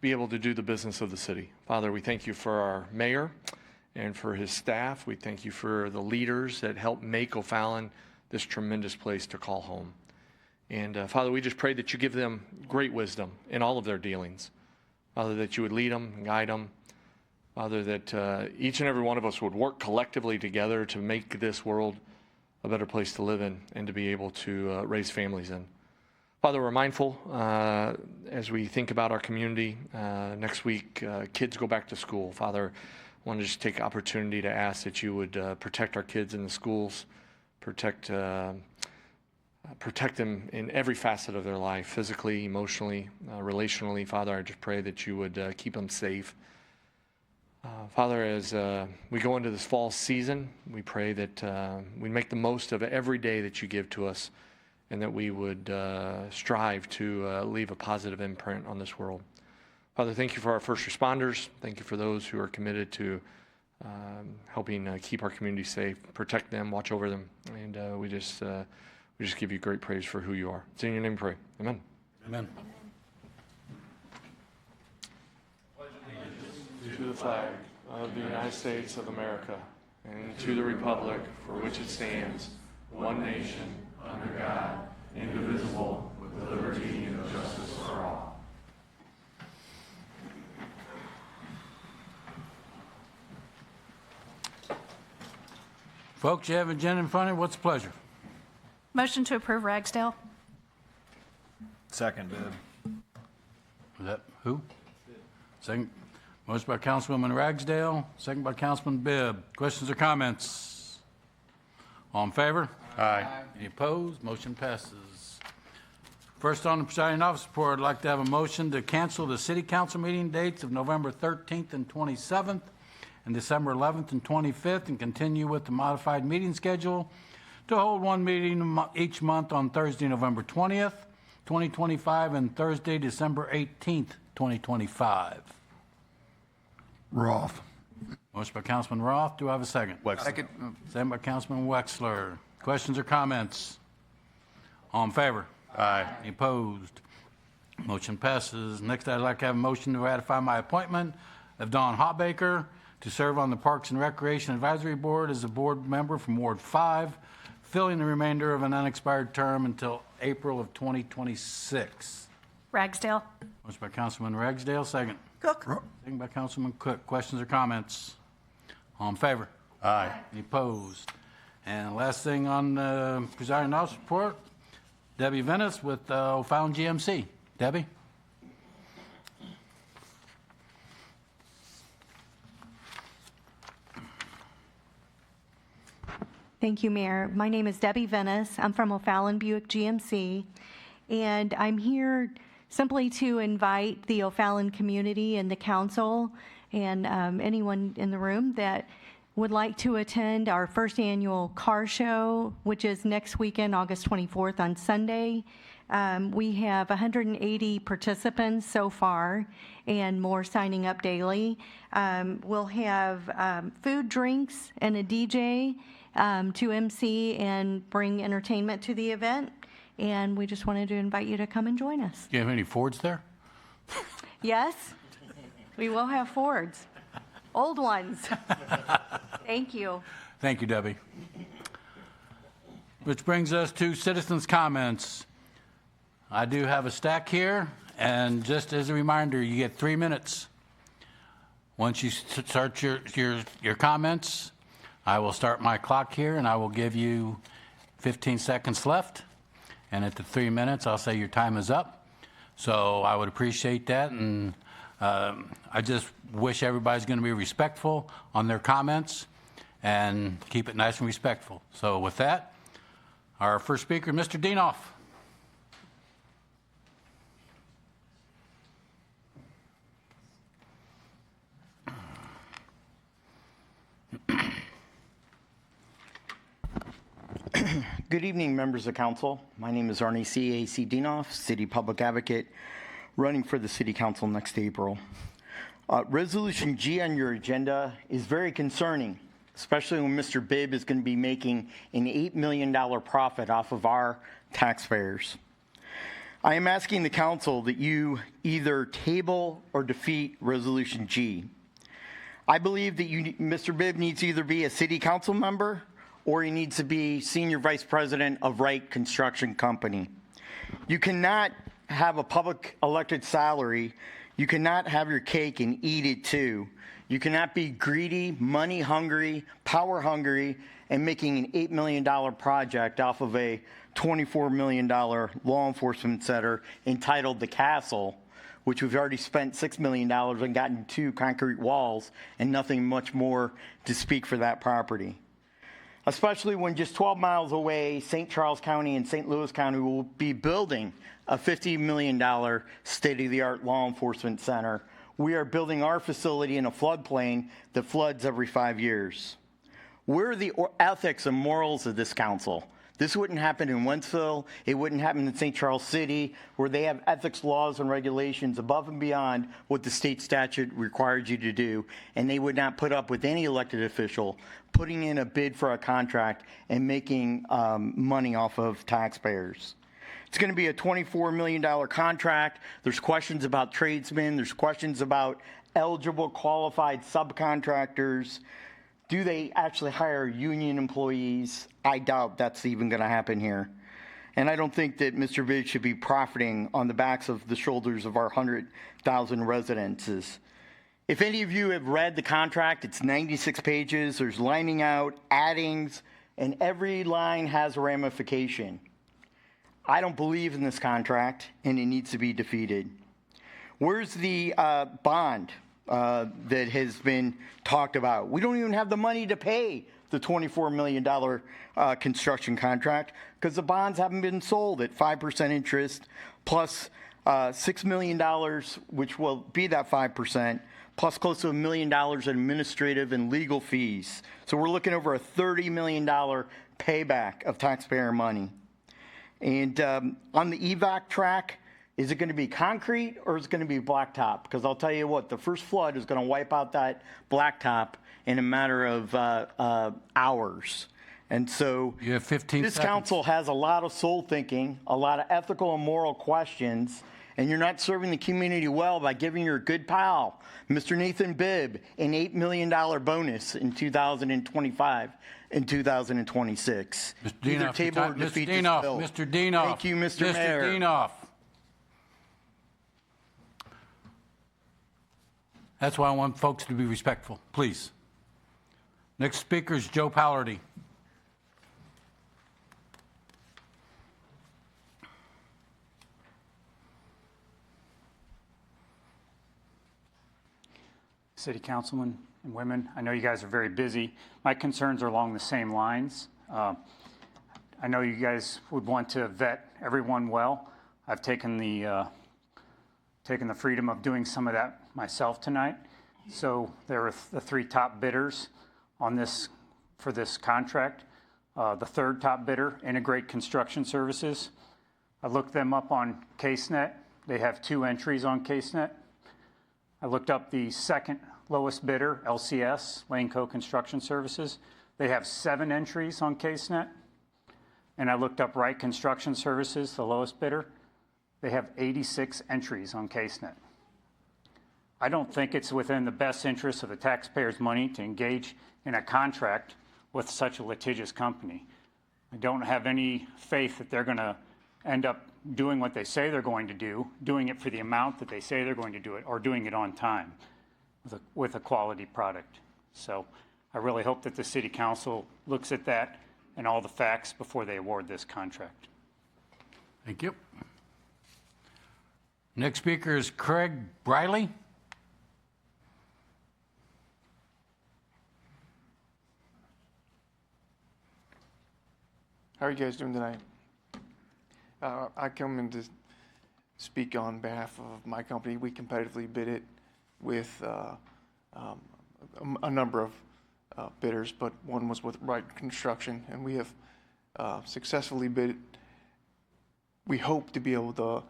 be able to do the business of the city. Father, we thank you for our mayor and for his staff. We thank you for the leaders that help make O'Fallon this tremendous place to call home. And Father, we just pray that you give them great wisdom in all of their dealings. Father, that you would lead them, guide them. Father, that each and every one of us would work collectively together to make this world a better place to live in and to be able to raise families in. Father, we're mindful as we think about our community. Next week, kids go back to school. Father, I want to just take opportunity to ask that you would protect our kids in the schools, protect them in every facet of their life, physically, emotionally, relationally. Father, I just pray that you would keep them safe. Father, as we go into this fall season, we pray that we make the most of every day that you give to us, and that we would strive to leave a positive imprint on this world. Father, thank you for our first responders. Thank you for those who are committed to helping keep our community safe, protect them, watch over them, and we just give you great praise for who you are. It's in your name we pray. Amen. Amen. To the flag of the United States of America and to the republic for which it stands, one nation, under God, indivisible, with liberty and justice for all. Folks, you have an agenda in front of you. What's the pleasure? Motion to approve Ragsdale. Second, Bibb. Is that who? Second. Motion by Councilwoman Ragsdale, second by Councilman Bibb. Questions or comments? All in favor? Aye. Any opposed? Motion passes. First on the presiding officer report, I'd like to have a motion to cancel the city council meeting dates of November 13th and 27th and December 11th and 25th, and continue with the modified meeting schedule to hold one meeting each month on Thursday, November 20th, 2025, and Thursday, December 18th, 2025. Roth. Motion by Councilman Roth. Do I have a second? Second. Second by Councilman Wexler. Questions or comments? All in favor? Aye. Any opposed? Motion passes. Next, I'd like to have a motion to ratify my appointment of Don Hotbaker to serve on the Parks and Recreation Advisory Board as a board member from Ward 5, filling the remainder of an unexpired term until April of 2026. Ragsdale. Motion by Councilman Ragsdale, second. Cook. Second by Councilman Cook. Questions or comments? All in favor? Aye. Any opposed? And last thing on the presiding officer report, Debbie Venice with O'Fallon GMC. Debbie? Thank you, Mayor. My name is Debbie Venice. I'm from O'Fallon Buick GMC, and I'm here simply to invite the O'Fallon community and the council and anyone in the room that would like to attend our first annual car show, which is next weekend, August 24th on Sunday. We have 180 participants so far and more signing up daily. We'll have food, drinks, and a DJ to MC and bring entertainment to the event. and we just wanted to invite you to come and join us. Do you have any Fords there? Yes, we will have Fords, old ones. Thank you. Thank you, Debbie. Which brings us to citizens' comments. I do have a stack here, and just as a reminder, you get 3 minutes. Once you start your comments, I will start my clock here, and I will give you 15 seconds left. And at the 3 minutes, I'll say your time is up. So I would appreciate that, and I just wish everybody's going to be respectful on their comments and keep it nice and respectful. So with that, our first speaker, Mr. Dienoff. Good evening, members of council. My name is Arnie C.A.C. Dienoff, City Public Advocate, running for the City Council next April. Resolution G on your agenda is very concerning, especially when Mr. Bibb is going to be making an $8 million profit off of our taxpayers. I am asking the council that you either table or defeat Resolution G. I believe that Mr. Bibb needs to either be a city council member or he needs to be Senior Vice President of Wright Construction Company. You cannot have a public elected salary. You cannot have your cake and eat it too. You cannot be greedy, money hungry, power hungry, and making an $8 million project off of a $24 million law enforcement center entitled The Castle, which we've already spent $6 million and gotten 2 concrete walls and nothing much more to speak for that property. Especially when just 12 miles away, St. Charles County and St. Louis County will be building a $50 million state-of-the-art law enforcement center. We are building our facility in a floodplain that floods every 5 years. Where are the ethics and morals of this council? This wouldn't happen in Wentzville. It wouldn't happen in St. Charles City, where they have ethics laws and regulations above and beyond what the state statute requires you to do, and they would not put up with any elected official putting in a bid for a contract and making money off of taxpayers. It's going to be a $24 million contract. There's questions about tradesmen. There's questions about eligible qualified subcontractors. Do they actually hire union employees? I doubt that's even going to happen here. And I don't think that Mr. Bibb should be profiting on the backs of the shoulders of our 100,000 residences. If any of you have read the contract, it's 96 pages. There's lining out, addings, and every line has a ramification. I don't believe in this contract, and it needs to be defeated. Where's the bond that has been talked about? We don't even have the money to pay the $24 million construction contract because the bonds haven't been sold at 5% interest plus $6 million, which will be that 5%, plus close to $1 million in administrative and legal fees. So we're looking over a $30 million payback of taxpayer money. And on the EVAC track, is it going to be concrete or is it going to be blacktop? Because I'll tell you what, the first flood is going to wipe out that blacktop in a matter of hours. And so you have 15 this seconds. council has a lot of soul thinking, a lot of ethical and moral questions, and you're not serving the community well by giving your good pal, Mr. Nathan Bibb, an $8 million bonus in 2025 and 2026. Mr. Either Dienoff, table or defeat this bill. Mr. Dienoff. Thank you, Mr. Mayor. Mr. Dienoff. That's why I want folks to be respectful, please. Next speaker is Joe Pallardy. City councilmen and women, I know you guys are very busy. My concerns are along the same lines. I know you guys would want to vet everyone well. I've taken the freedom of doing some of that myself tonight. So there are the 3 top bidders on this for this contract. The 3rd top bidder, Integrate Construction Services. I looked them up on CaseNet. They have 2 entries on CaseNet. I looked up the 2nd lowest bidder, LCS, Lane Co. Construction Services. They have 7 entries on CaseNet. and I looked up Wright Construction Services, the lowest bidder. They have 86 entries on CaseNet. I don't think it's within the best interest of the taxpayers' money to engage in a contract with such a litigious company. I don't have any faith that they're going to end up doing what they say they're going to do, doing it for the amount that they say they're going to do it, or doing it on time with a quality product. So I really hope that the City Council looks at that and all the facts before they award this contract. Thank you. Next speaker is Craig Briley. How are you guys doing tonight? I come in to speak on behalf of my company. We competitively bid it with a number of bidders, but one was with Wright Construction, and we have successfully bid. We hope to be able to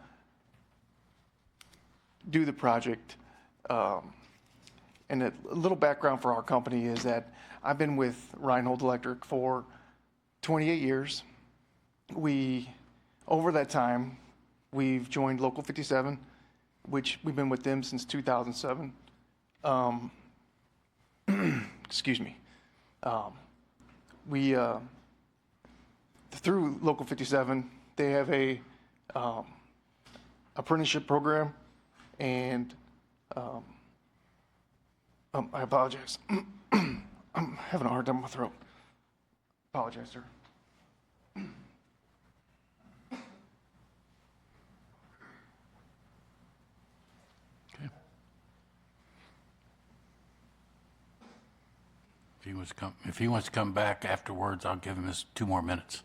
do the project. And a little background for our company is that I've been with Reinhold Electric for 28 years. Over that time, we've joined Local 57, which we've been with them since 2007. Excuse me. Through Local 57, they have a apprenticeship program, and I apologize. I'm having a hard time with my throat. Apologize, sir. If he wants to come back afterwards, I'll give him 2 more minutes.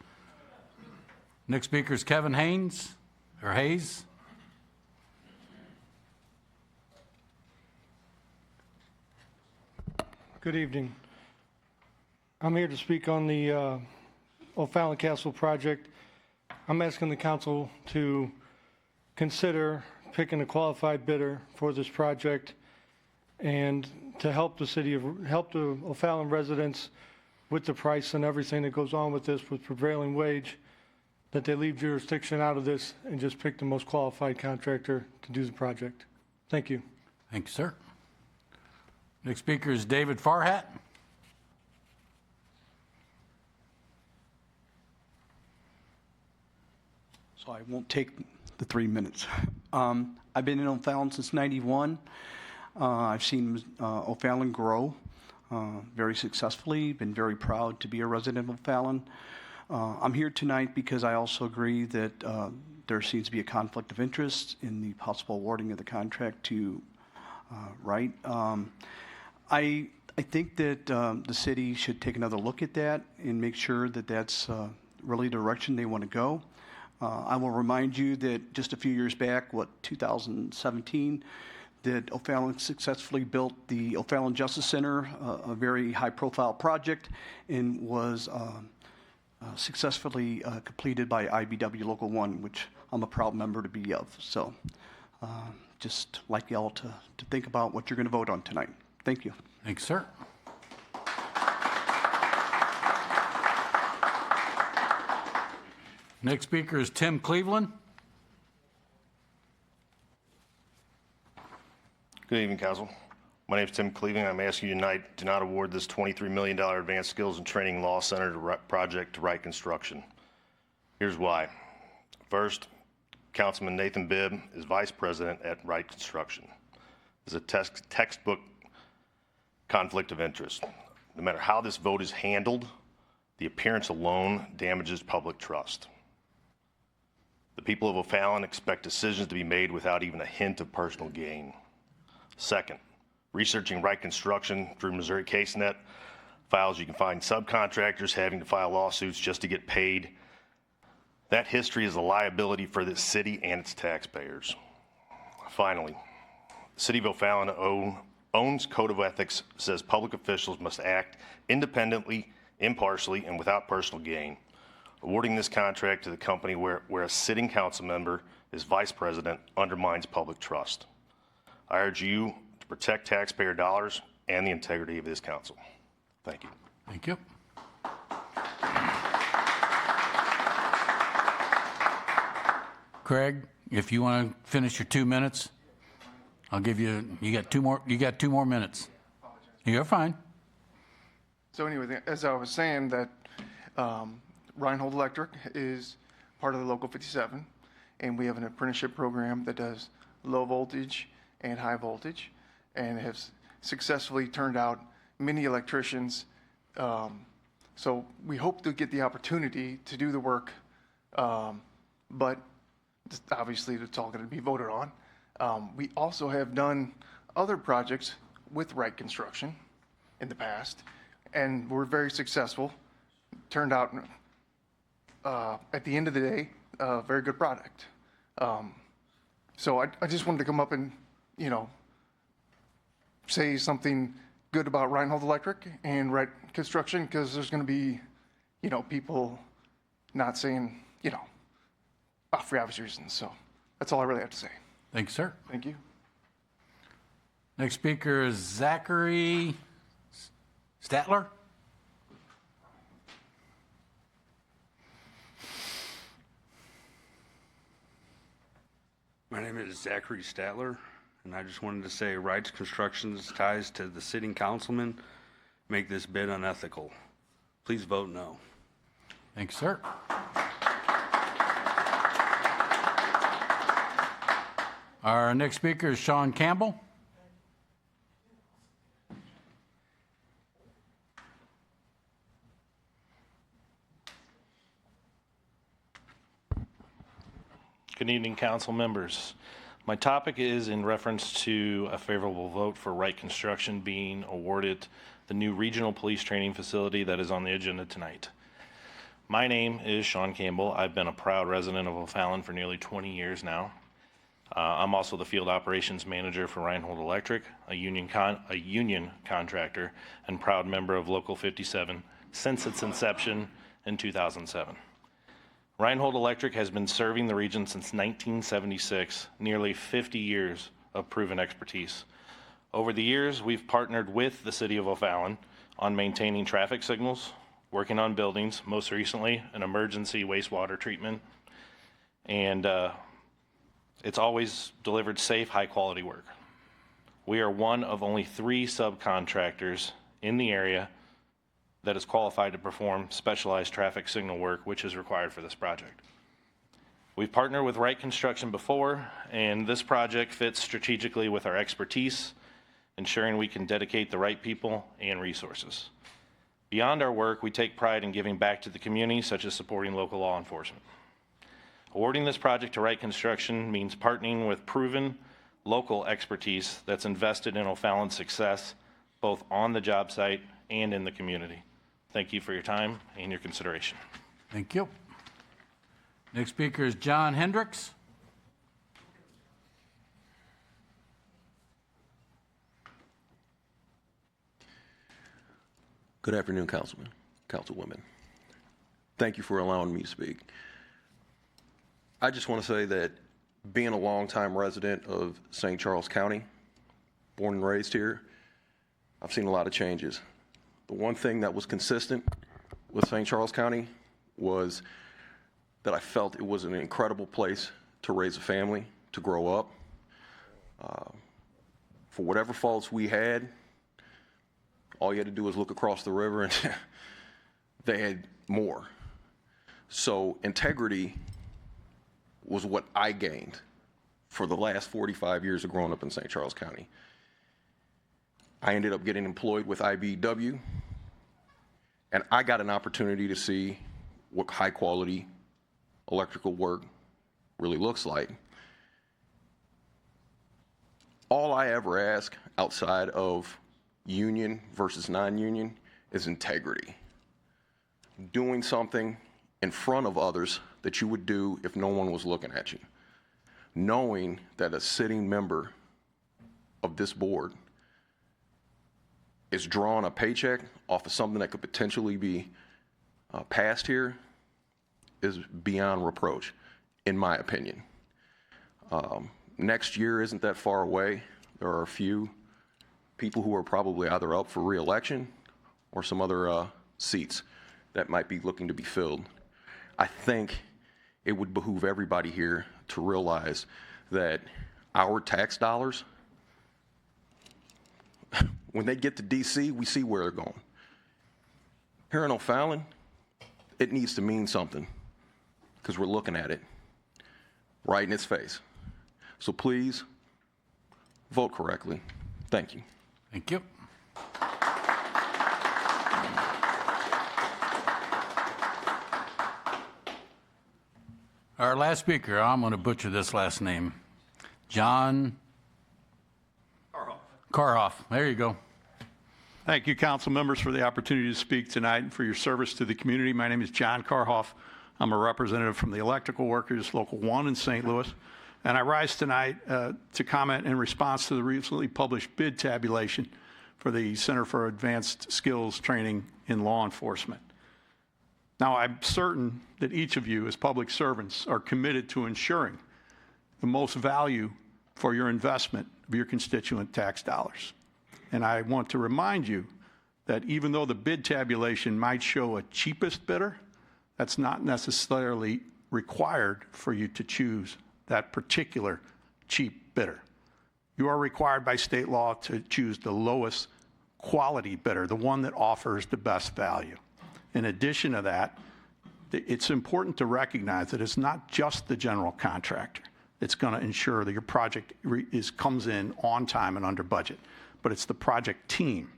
Next speaker is Kevin Hayes. Good evening. I'm here to speak on the O'Fallon Castle project. I'm asking the council to consider picking a qualified bidder for this project and to help the O'Fallon residents with the price and everything that goes on with this with prevailing wage, that they leave jurisdiction out of this and just pick the most qualified contractor to do the project. Thank you. Thank you, sir. Next speaker is David Farhat. So I won't take the 3 minutes. I've been in O'Fallon since '91. I've seen O'Fallon grow very successfully, been very proud to be a resident of O'Fallon. I'm here tonight because I also agree that there seems to be a conflict of interest in the possible awarding of the contract to Wright. I think that the city should take another look at that and make sure that that's really the direction they want to go. I will remind you that just a few years back, 2017, that O'Fallon successfully built the O'Fallon Justice Center, a very high-profile project, and was successfully completed by IBW Local 1, which I'm a proud member to be of. So just like y'all to think about what you're going to vote on tonight. Thank you. Thanks, sir. Next speaker is Tim Cleveland. Good evening, Council. My name is Tim Cleveland. I'm asking you tonight to not award this $23 million Advanced Skills and Training Law Center project to Wright Construction. Here's why. First, Councilman Nathan Bibb is Vice President at Wright Construction. There's a textbook conflict of interest. No matter how this vote is handled, the appearance alone damages public trust. The people of O'Fallon expect decisions to be made without even a hint of personal gain. Second, researching Wright Construction through Missouri CaseNet files, you can find subcontractors having to file lawsuits just to get paid. That history is a liability for this city and its taxpayers. Finally, the City of O'Fallon owns code of ethics says public officials must act independently, impartially, and without personal gain. Awarding this contract to the company where a sitting council member is vice president undermines public trust. I urge you to protect taxpayer dollars and the integrity of this council. Thank you. Thank you. Craig, if you want to finish your 2 minutes, I'll give you, you got 2 more minutes. You're fine. So anyway, as I was saying, that Reinhold Electric is part of the Local 57, and we have an apprenticeship program that does low voltage and high voltage, and has successfully turned out many electricians. So we hope to get the opportunity to do the work, but obviously it's all going to be voted on. We also have done other projects with Wright Construction in the past, and we're very successful. Turned out, at the end of the day, a very good product. So I just wanted to come up and, say something good about Reinhold Electric and Wright Construction, because there's going to be, people not saying, for obvious reasons. So that's all I really have to say. Thank you, sir. Thank you. Next speaker is Zachary Statler. My name is Zachary Statler, and I just wanted to say Wright's Construction's ties to the sitting councilman make this bid unethical. Please vote no. Thanks, sir. Our next speaker is Sean Campbell. Good evening, council members. My topic is in reference to a favorable vote for Wright Construction being awarded the new regional police training facility that is on the agenda tonight. My name is Sean Campbell. I've been a proud resident of O'Fallon for nearly 20 years now. I'm also the field operations manager for Reinhold Electric, a union contractor and proud member of Local 57 since its inception in 2007. Reinhold Electric has been serving the region since 1976, nearly 50 years of proven expertise. Over the years, we've partnered with the City of O'Fallon on maintaining traffic signals, working on buildings, most recently an emergency wastewater treatment, and it's always delivered safe, high-quality work. We are one of only 3 subcontractors in the area that is qualified to perform specialized traffic signal work, which is required for this project. We've partnered with Wright Construction before, and this project fits strategically with our expertise, ensuring we can dedicate the right people and resources. Beyond our work, we take pride in giving back to the community, such as supporting local law enforcement. Awarding this project to Wright Construction means partnering with proven local expertise that's invested in O'Fallon's success, both on the job site and in the community. Thank you for your time and your consideration. Thank you. Next speaker is John Hendricks. Good afternoon, Councilman, Councilwomen. Thank you for allowing me to speak. I just want to say that being a longtime resident of St. Charles County, born and raised here, I've seen a lot of changes. The one thing that was consistent with St. Charles County was that I felt it was an incredible place to raise a family, to grow up. For whatever faults we had, all you had to do was look across the river and they had more. So integrity was what I gained for the last 45 years of growing up in St. Charles County. I ended up getting employed with IBEW, and I got an opportunity to see what high quality electrical work really looks like. All I ever ask outside of union versus non-union is integrity. Doing something in front of others that you would do if no one was looking at you. Knowing that a sitting member of this board is drawing a paycheck off of something that could potentially be passed here is beyond reproach, in my opinion. Next year isn't that far away. There are a few people who are probably either up for re-election or some other seats that might be looking to be filled. I think it would behoove everybody here to realize that our tax dollars, when they get to DC, we see where they're going. Here in O'Fallon, it needs to mean something because we're looking at it right in its face. So please vote correctly. Thank you. Thank you. Our last speaker, I'm going to butcher this last name. John Karhoff. There you go. Thank you, council members, for the opportunity to speak tonight and for your service to the community. My name is John Karhoff. I'm a representative from the Electrical Workers Local 1 in St. Louis, and I rise tonight to comment in response to the recently published bid tabulation for the Center for Advanced Skills Training in Law Enforcement. Now, I'm certain that each of you as public servants are committed to ensuring the most value for your investment of your constituent tax dollars. And I want to remind you that even though the bid tabulation might show a cheapest bidder, that's not necessarily required for you to choose that particular cheap bidder. You are required by state law to choose the lowest quality bidder, the one that offers the best value. In addition to that, it's important to recognize that it's not just the general contractor that's going to ensure that your project comes in on time and under budget, but it's the project team,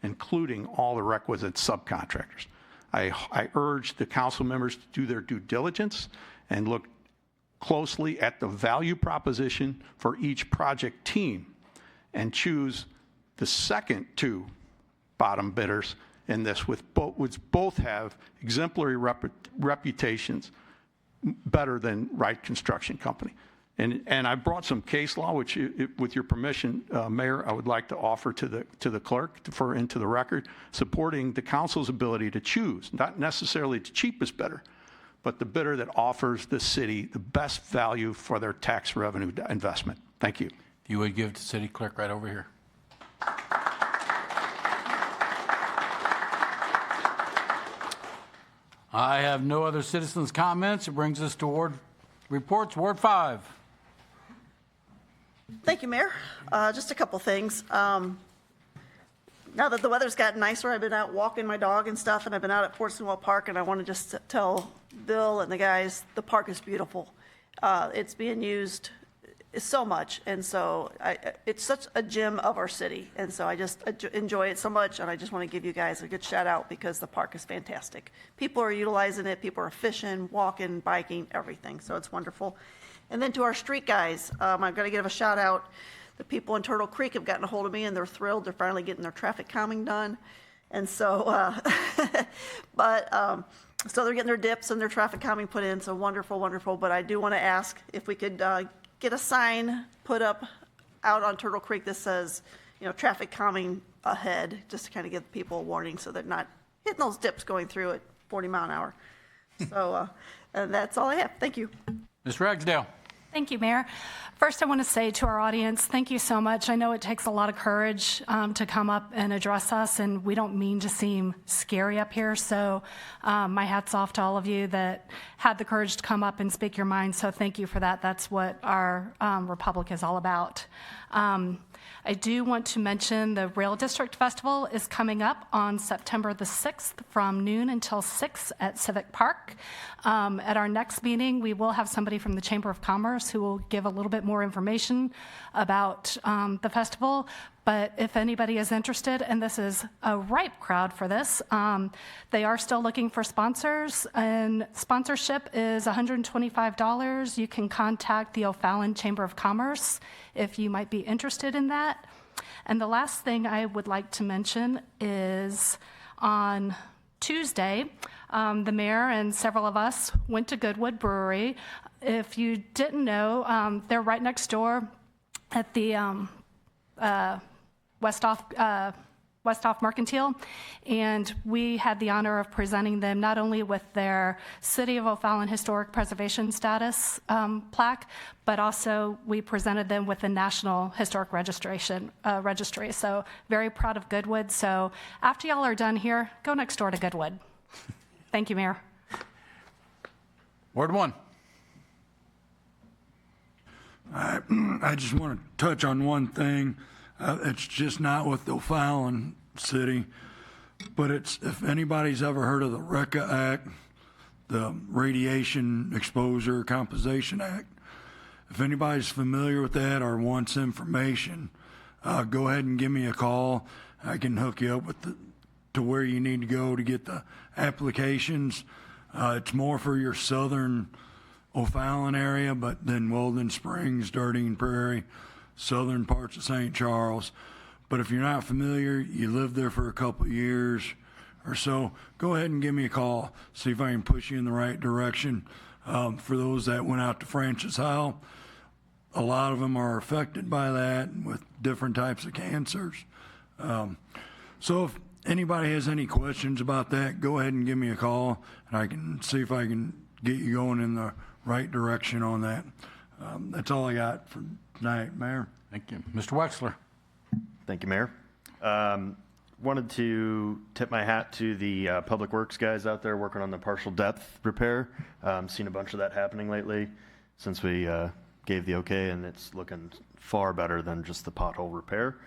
including all the requisite subcontractors. I urge the council members to do their due diligence and look closely at the value proposition for each project team and choose the second two bottom bidders in this, which both have exemplary reputations better than Wright Construction Company. And I brought some case law, which, with your permission, Mayor, I would like to offer to the clerk for into the record, supporting the council's ability to choose, not necessarily the cheapest bidder, but the bidder that offers the city the best value for their tax revenue investment. Thank you. If you would give to city clerk right over here. I have no other citizens' comments. It brings us to ward reports. Ward 5. Thank you, Mayor. Just a couple things. Now that the weather's gotten nicer, I've been out walking my dog and stuff, and I've been out at Portsmouth Park, and I want to just tell Bill and the guys, the park is beautiful. It's being used so much, and so it's such a gem of our city, and so I just enjoy it so much, and I just want to give you guys a good shout out because the park is fantastic. People are utilizing it. People are fishing, walking, biking, everything, so it's wonderful. And then to our street guys, I'm going to give a shout out. The people in Turtle Creek have gotten a hold of me, and they're thrilled. They're finally getting their traffic calming done. And so, so they're getting their dips and their traffic calming put in. So wonderful, wonderful. But I do want to ask if we could get a sign put up out on Turtle Creek that says, traffic calming ahead, just to kind of give people a warning so they're not hitting those dips going through at 40 mile an hour. So and that's all I have. Thank you. Ms. Ragsdale. Thank you, Mayor. First, I want to say to our audience, thank you so much. I know it takes a lot of courage to come up and address us, and we don't mean to seem scary up here. So my hat's off to all of you that had the courage to come up and speak your mind. So thank you for that. That's what our Republic is all about. I do want to mention the Rail District Festival is coming up on September the 6th from noon until 6 at Civic Park. At our next meeting, we will have somebody from the Chamber of Commerce who will give a little bit more information about the festival. But if anybody is interested, and this is a ripe crowd for this, they are still looking for sponsors, and sponsorship is $125. You can contact the O'Fallon Chamber of Commerce if you might be interested in that. And the last thing I would like to mention is on Tuesday, the mayor and several of us went to Goodwood Brewery. If you didn't know, they're right next door at the West Off Mercantile, and we had the honor of presenting them not only with their City of O'Fallon Historic Preservation Status plaque, but also we presented them with the National Historic Registry. So very proud of Goodwood. So after y'all are done here, go next door to Goodwood. Thank you, Mayor. Ward 1. I just want to touch on one thing. It's just not with O'Fallon City, but it's, if anybody's ever heard of the RECA Act, the Radiation Exposure Compensation Act, if anybody's familiar with that or wants information, go ahead and give me a call. I can hook you up with to where you need to go to get the applications. It's more for your southern O'Fallon area, but then Weldon Springs, Dardine Prairie, southern parts of St. Charles. But if you're not familiar, you lived there for a couple of years or so, go ahead and give me a call, see if I can push you in the right direction. For those that went out to Francis Howell, a lot of them are affected by that with different types of cancers. So if anybody has any questions about that, go ahead and give me a call, and I can see if I can get you going in the right direction on that. That's all I got for tonight, Mayor. Thank you. Mr. Wexler. Thank you, Mayor. Wanted to tip my hat to the Public Works guys out there working on the partial depth repair. Seen a bunch of that happening lately since we gave the okay, and it's looking far better than just the pothole repair.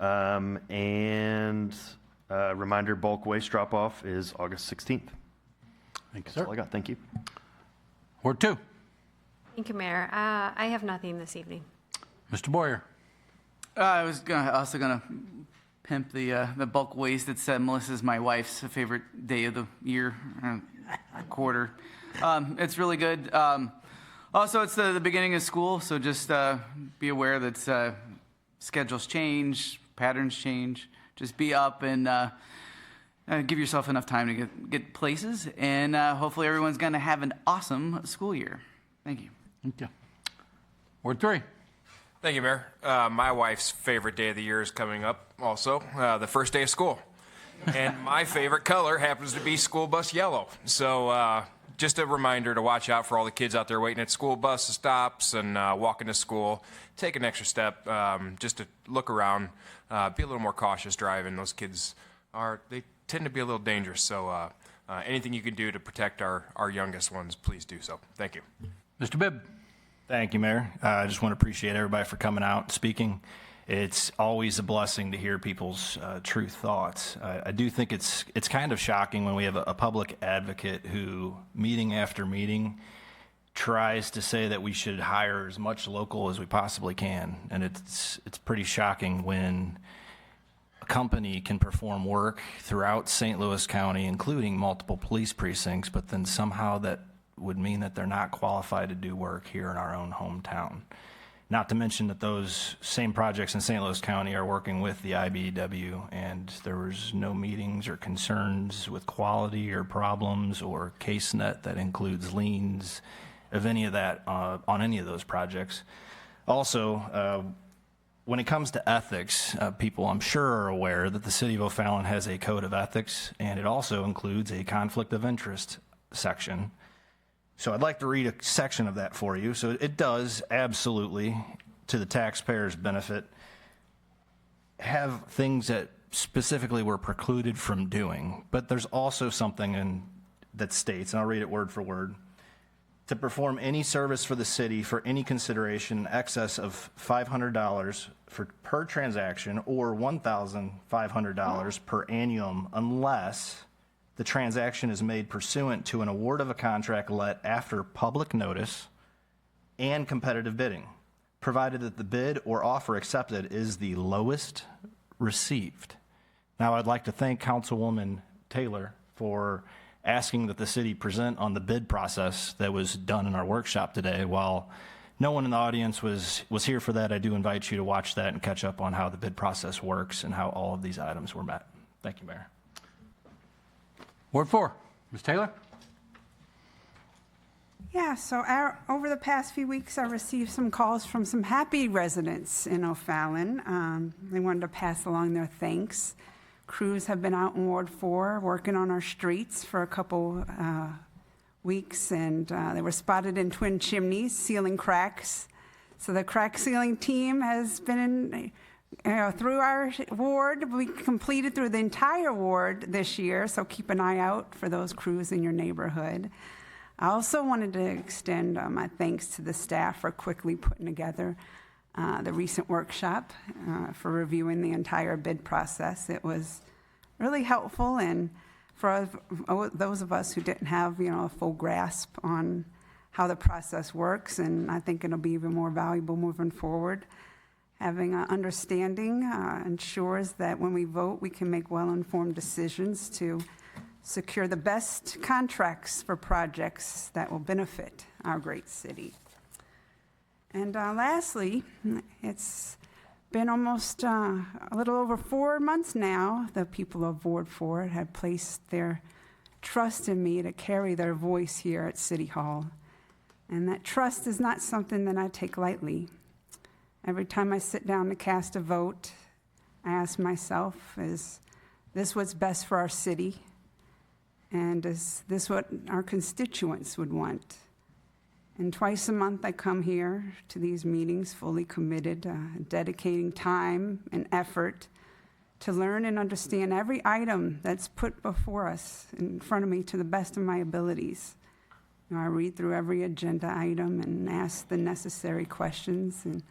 And reminder, bulk waste drop-off is August 16th. Thank you, sir. That's all I got. Thank you. Ward 2. Thank you, Mayor. I have nothing this evening. Mr. Boyer. I was also gonna pimp the bulk waste. It's Melissa's, my wife's favorite day of the year, quarter. It's really good. Also, it's the beginning of school, so just be aware that schedules change, patterns change. Just be up and give yourself enough time to get places, and hopefully everyone's gonna have an awesome school year. Thank you. Thank you. Ward 3. Thank you, Mayor. My wife's favorite day of the year is coming up also, the first day of school. And my favorite color happens to be school bus yellow. So just a reminder to watch out for all the kids out there waiting at school bus stops and walking to school. Take an extra step just to look around, be a little more cautious driving. Those kids they tend to be a little dangerous. So anything you can do to protect our youngest ones, please do so. Thank you. Mr. Bibb. Thank you, Mayor. I just want to appreciate everybody for coming out and speaking. It's always a blessing to hear people's true thoughts. I do think it's kind of shocking when we have a public advocate who, meeting after meeting, tries to say that we should hire as much local as we possibly can. And it's pretty shocking when a company can perform work throughout St. Louis County, including multiple police precincts, but then somehow that would mean that they're not qualified to do work here in our own hometown. Not to mention that those same projects in St. Louis County are working with the IBEW, and there was no meetings or concerns with quality or problems or CaseNet that includes liens of any of that on any of those projects. Also, when it comes to ethics, people I'm sure are aware that the City of O'Fallon has a code of ethics, and it also includes a conflict of interest section. So I'd like to read a section of that for you. So it does absolutely, to the taxpayers' benefit, have things that specifically we're precluded from doing. But there's also something that states, and I'll read it word for word, to perform any service for the city for any consideration in excess of $500 per transaction or $1,500 per annum unless the transaction is made pursuant to an award of a contract let after public notice and competitive bidding, provided that the bid or offer accepted is the lowest received. Now, I'd like to thank Councilwoman Taylor for asking that the city present on the bid process that was done in our workshop today. While no one in the audience was here for that, I do invite you to watch that and catch up on how the bid process works and how all of these items were met. Thank you, Mayor. Ward 4, Ms. Taylor. Yeah, so over the past few weeks, I received some calls from some happy residents in O'Fallon. They wanted to pass along their thanks. Crews have been out in Ward 4 working on our streets for a couple weeks, and they were spotted in twin chimneys, sealing cracks. So the crack sealing team has been through our ward. We completed through the entire ward this year, so keep an eye out for those crews in your neighborhood. I also wanted to extend my thanks to the staff for quickly putting together the recent workshop for reviewing the entire bid process. It was really helpful, and for those of us who didn't have, a full grasp on how the process works, and I think it'll be even more valuable moving forward. Having an understanding ensures that when we vote, we can make well-informed decisions to secure the best contracts for projects that will benefit our great city. And lastly, it's been almost a little over 4 months now. The people of Ward 4 have placed their trust in me to carry their voice here at City Hall. And that trust is not something that I take lightly. Every time I sit down to cast a vote, I ask myself, is this what's best for our city? And is this what our constituents would want? And twice a month I come here to these meetings fully committed, dedicating time and effort to learn and understand every item that's put before us in front of me to the best of my abilities. I read through every agenda item and ask the necessary questions and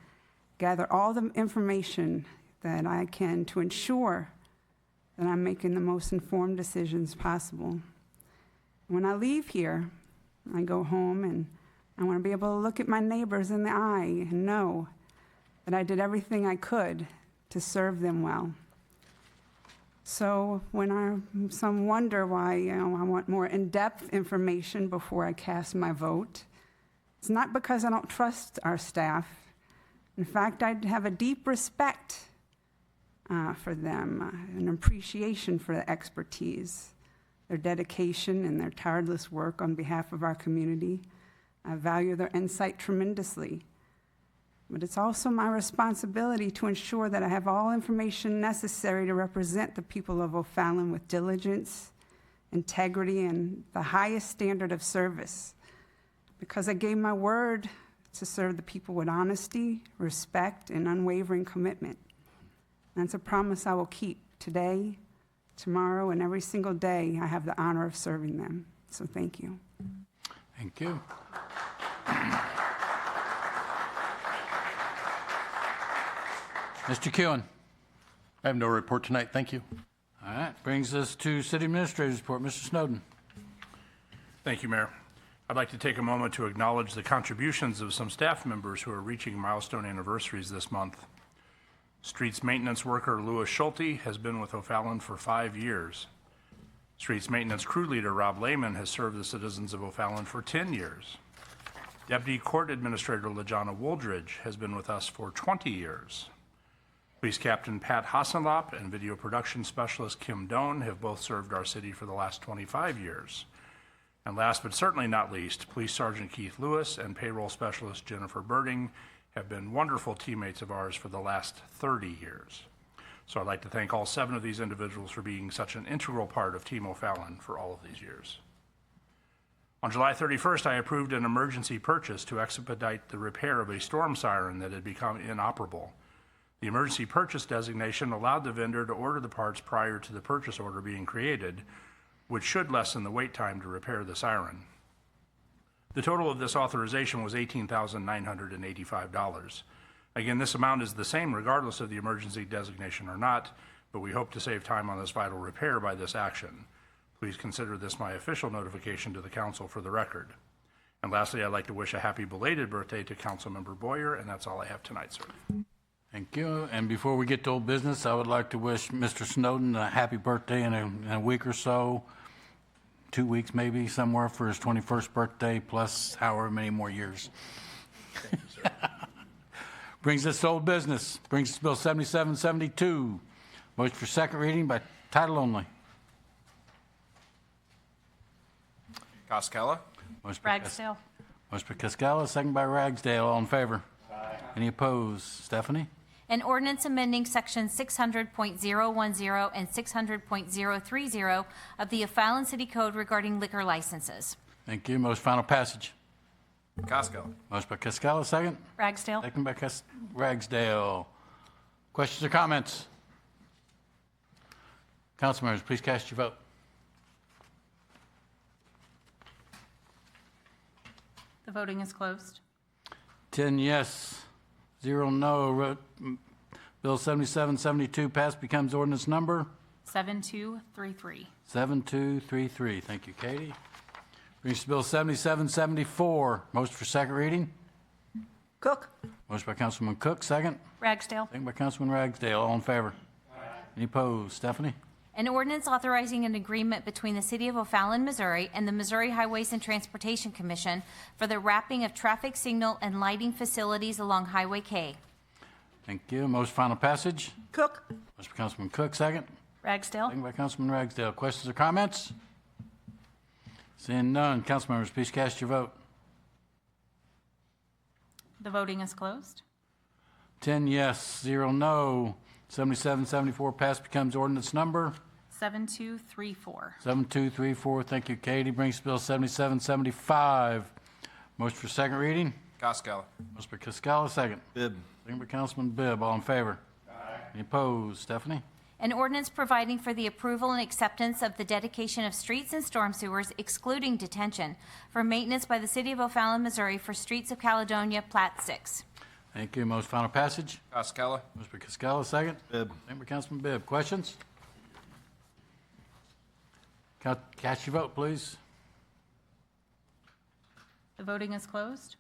gather all the information that I can to ensure that I'm making the most informed decisions possible. When I leave here, I go home and I want to be able to look at my neighbors in the eye and know that I did everything I could to serve them well. So when some wonder why I want more in-depth information before I cast my vote, it's not because I don't trust our staff. In fact, I have a deep respect for them, an appreciation for their expertise, their dedication, and their tireless work on behalf of our community. I value their insight tremendously. But it's also my responsibility to ensure that I have all information necessary to represent the people of O'Fallon with diligence, integrity, and the highest standard of service. Because I gave my word to serve the people with honesty, respect, and unwavering commitment. That's a promise I will keep today, tomorrow, and every single day I have the honor of serving them. So thank you. Thank you. Mr. Kewen. I have no report tonight. Thank you. All right, brings us to City Administrator's report. Mr. Snowden. Thank you, Mayor. I'd like to take a moment to acknowledge the contributions of some staff members who are reaching milestone anniversaries this month. Streets maintenance worker Louis Schulte has been with O'Fallon for 5 years. Streets maintenance crew leader Rob Lehman has served the citizens of O'Fallon for 10 years. Deputy Court Administrator LaJonna Wooldridge has been with us for 20 years. Police Captain Pat Hassenlop and Video Production Specialist Kim Doan have both served our city for the last 25 years. And last but certainly not least, Police Sergeant Keith Lewis and Payroll Specialist Jennifer Birding have been wonderful teammates of ours for the last 30 years. So I'd like to thank all 7 of these individuals for being such an integral part of Team O'Fallon for all of these years. On July 31st, I approved an emergency purchase to expedite the repair of a storm siren that had become inoperable. The emergency purchase designation allowed the vendor to order the parts prior to the purchase order being created, which should lessen the wait time to repair the siren. The total of this authorization was $18,985. Again, this amount is the same regardless of the emergency designation or not, but we hope to save time on this vital repair by this action. Please consider this my official notification to the council for the record. And lastly, I'd like to wish a happy belated birthday to Councilmember Boyer, and that's all I have tonight, sir. Thank you. And before we get to old business, I would like to wish Mr. Snowden a happy birthday in a week or so, 2 weeks maybe, somewhere for his 21st birthday, plus however many more years. Thank you, sir. Brings us to old business. Brings us to Bill 7772. Motion for second reading by title only. Costello. Ragsdale. Motion by Cascala, second by Ragsdale. All in favor? Aye. Any opposed? Stephanie? An ordinance amending Section 600.010 and 600.030 of the O'Fallon City Code regarding liquor licenses. Thank you. Motion final passage. Costco. Motion by Cascala, second. Ragsdale. Second by Ragsdale. Questions or comments? Council members, please cast your vote. The voting is closed. 10 yes, 0 no. Bill 7772 passed, becomes ordinance number 7233. 7233. Thank you, Katie. Brings us to Bill 7774. Motion for second reading. Cook. Motion by Councilman Cook, second. Ragsdale. Second by Councilman Ragsdale. All in favor? Any opposed? Stephanie? An ordinance authorizing an agreement between the City of O'Fallon, Missouri and the Missouri Highways and Transportation Commission for the wrapping of traffic signal and lighting facilities along Highway K. Thank you. Motion for final passage. Cook. Motion by Councilman Cook, second. Ragsdale. Second by Councilman Ragsdale. Questions or comments? Seeing none, council members, please cast your vote. The voting is closed. 10 yes, 0 no. 7774 passed, becomes ordinance number 7234. 7234. Thank you, Katie. Brings Bill 7775. Motion for second reading. Cascala. Motion by Cascala, second. Bibb. Second by Councilman Bibb. All in favor? Any opposed? Stephanie? An ordinance providing for the approval and acceptance of the dedication of streets and storm sewers, excluding detention, for maintenance by the City of O'Fallon, Missouri for Streets of Caledonia, Plat 6. Thank you. Motion final passage. Cascala. Motion by Cascala, second. Bibb. Second by Councilman Bibb. Questions? Cast your vote, please. The voting is closed.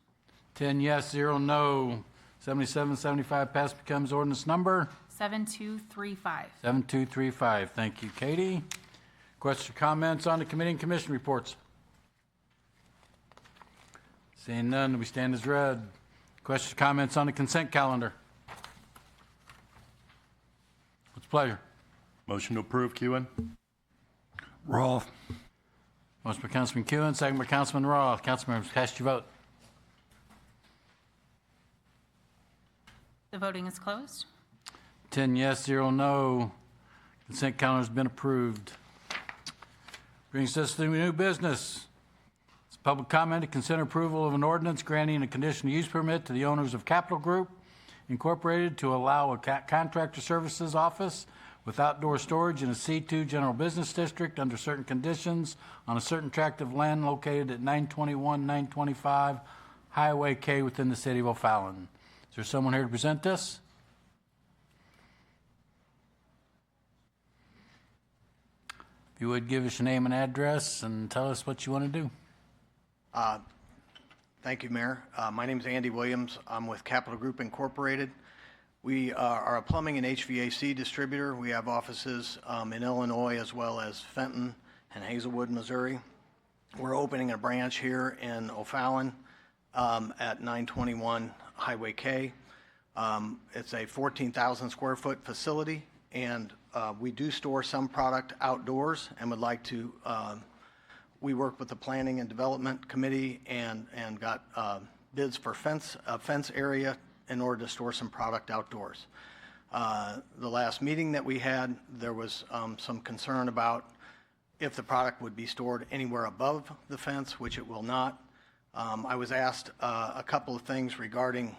10 yes, 0 no. 7775 passed, becomes ordinance number 7235. 7235. Thank you, Katie. Questions or comments on the committee and commission reports? Seeing none, we stand as read. Questions or comments on the consent calendar? What's the pleasure? Motion to approve, Kewen. Roth. Motion by Councilman Kuhn, second by Councilman Roth. Council members, cast your vote. The voting is closed. 10 yes, 0 no. Consent calendar has been approved. Brings us to new business. It's public comment to consider approval of an ordinance granting a conditional use permit to the owners of Capital Group Incorporated to allow a contractor services office with outdoor storage in a C2 general business district under certain conditions on a certain tract of land located at 921, 925 Highway K within the city of O'Fallon. Is there someone here to present this? If you would give us your name and address and tell us what you want to do. Thank you, Mayor. My name is Andy Williams. I'm with Capital Group Incorporated. We are a plumbing and HVAC distributor. We have offices in Illinois as well as Fenton and Hazelwood, Missouri. We're opening a branch here in O'Fallon at 921 Highway K. It's a 14,000 square foot facility, and we do store some product outdoors and would like to, we work with the Planning and Development Committee and got bids for a fence area in order to store some product outdoors. The last meeting that we had, there was some concern about if the product would be stored anywhere above the fence, which it will not. I was asked a couple of things regarding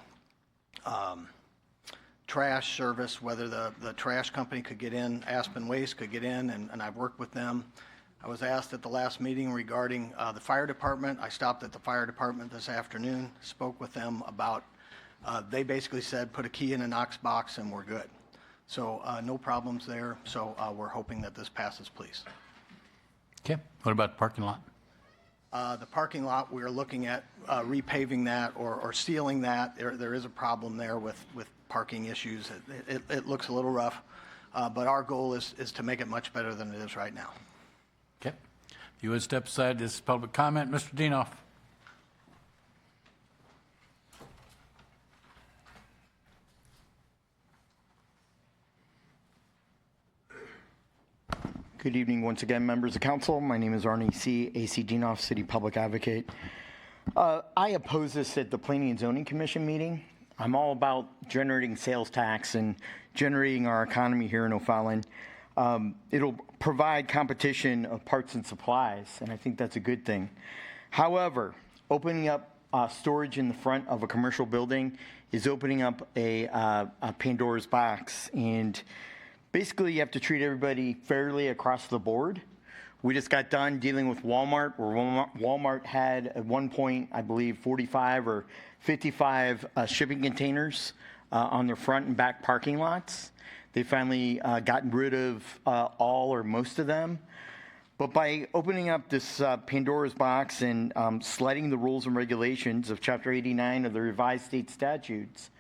trash service, whether the trash company could get in, Aspen Waste could get in, and I've worked with them. I was asked at the last meeting regarding the fire department. I stopped at the fire department this afternoon, spoke with them about, they basically said, put a key in a Knox box and we're good. So no problems there. So we're hoping that this passes, please. Okay. What about the parking lot? The parking lot, we're looking at repaving that or sealing that. There is a problem there with parking issues. It looks a little rough, but our goal is to make it much better than it is right now. Okay. If you would step aside, this is public comment. Mr. Dienoff. Good evening once again, members of council. My name is Arnie C., A.C. Dienoff, City Public Advocate. I oppose this at the Planning and Zoning Commission meeting. I'm all about generating sales tax and generating our economy here in O'Fallon. It'll provide competition of parts and supplies, and I think that's a good thing. However, opening up storage in the front of a commercial building is opening up a Pandora's box, and basically you have to treat everybody fairly across the board, We just got done dealing with Walmart, where Walmart had at one point, I believe, 45 or 55 shipping containers on their front and back parking lots. They finally gotten rid of all or most of them. But by opening up this Pandora's box and sliding the rules and regulations of Chapter 89 of the revised state statutes,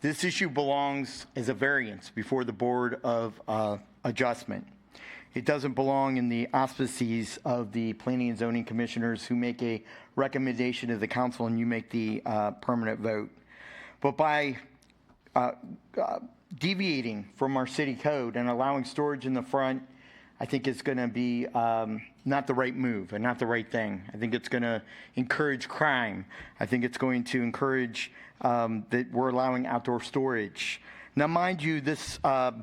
this issue belongs as a variance before the Board of Adjustment. It doesn't belong in the auspices of the Planning and Zoning Commissioners who make a recommendation to the council and you make the permanent vote. But by deviating from our city code and allowing storage in the front, I think it's going to be not the right move and not the right thing. I think it's going to encourage crime. I think it's going to encourage that we're allowing outdoor storage. Now, mind you, this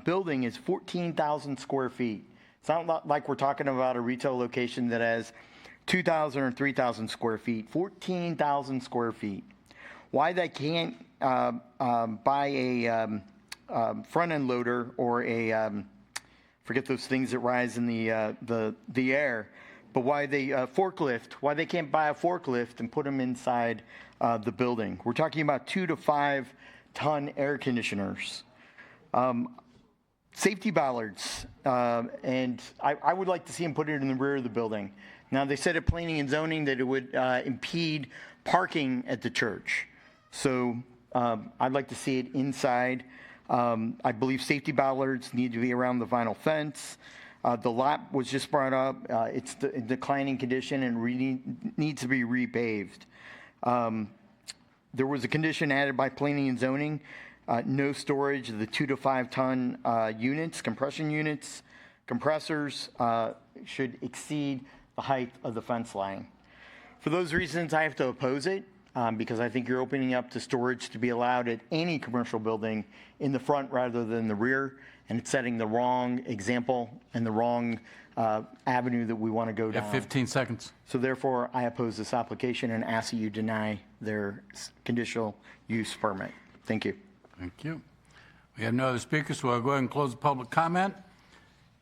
building is 14,000 square feet. It's not like we're talking about a retail location that has 2,000 or 3,000 square feet, 14,000 square feet. Why they can't buy a front-end loader or a, forget those things that rise in the air, but why they forklift, why they can't buy a forklift and put them inside the building. We're talking about 2 to 5 ton air conditioners. Safety bollards, and I would like to see them put it in the rear of the building. Now, they said at Planning and Zoning that it would impede parking at the church. So I'd like to see it inside. I believe safety bollards need to be around the vinyl fence. The lot was just brought up. It's in declining condition and needs to be repaved. There was a condition added by Planning and Zoning. No storage of the 2 to 5 ton units, compression units, compressors should exceed the height of the fence line. For those reasons, I have to oppose it because I think you're opening up to storage to be allowed at any commercial building in the front rather than the rear, and it's setting the wrong example and the wrong avenue that we want to go You down. have 15 seconds. So therefore, I oppose this application and ask that you deny their conditional use permit. Thank you. Thank you. We have no other speakers, so I'll go ahead and close the public comment.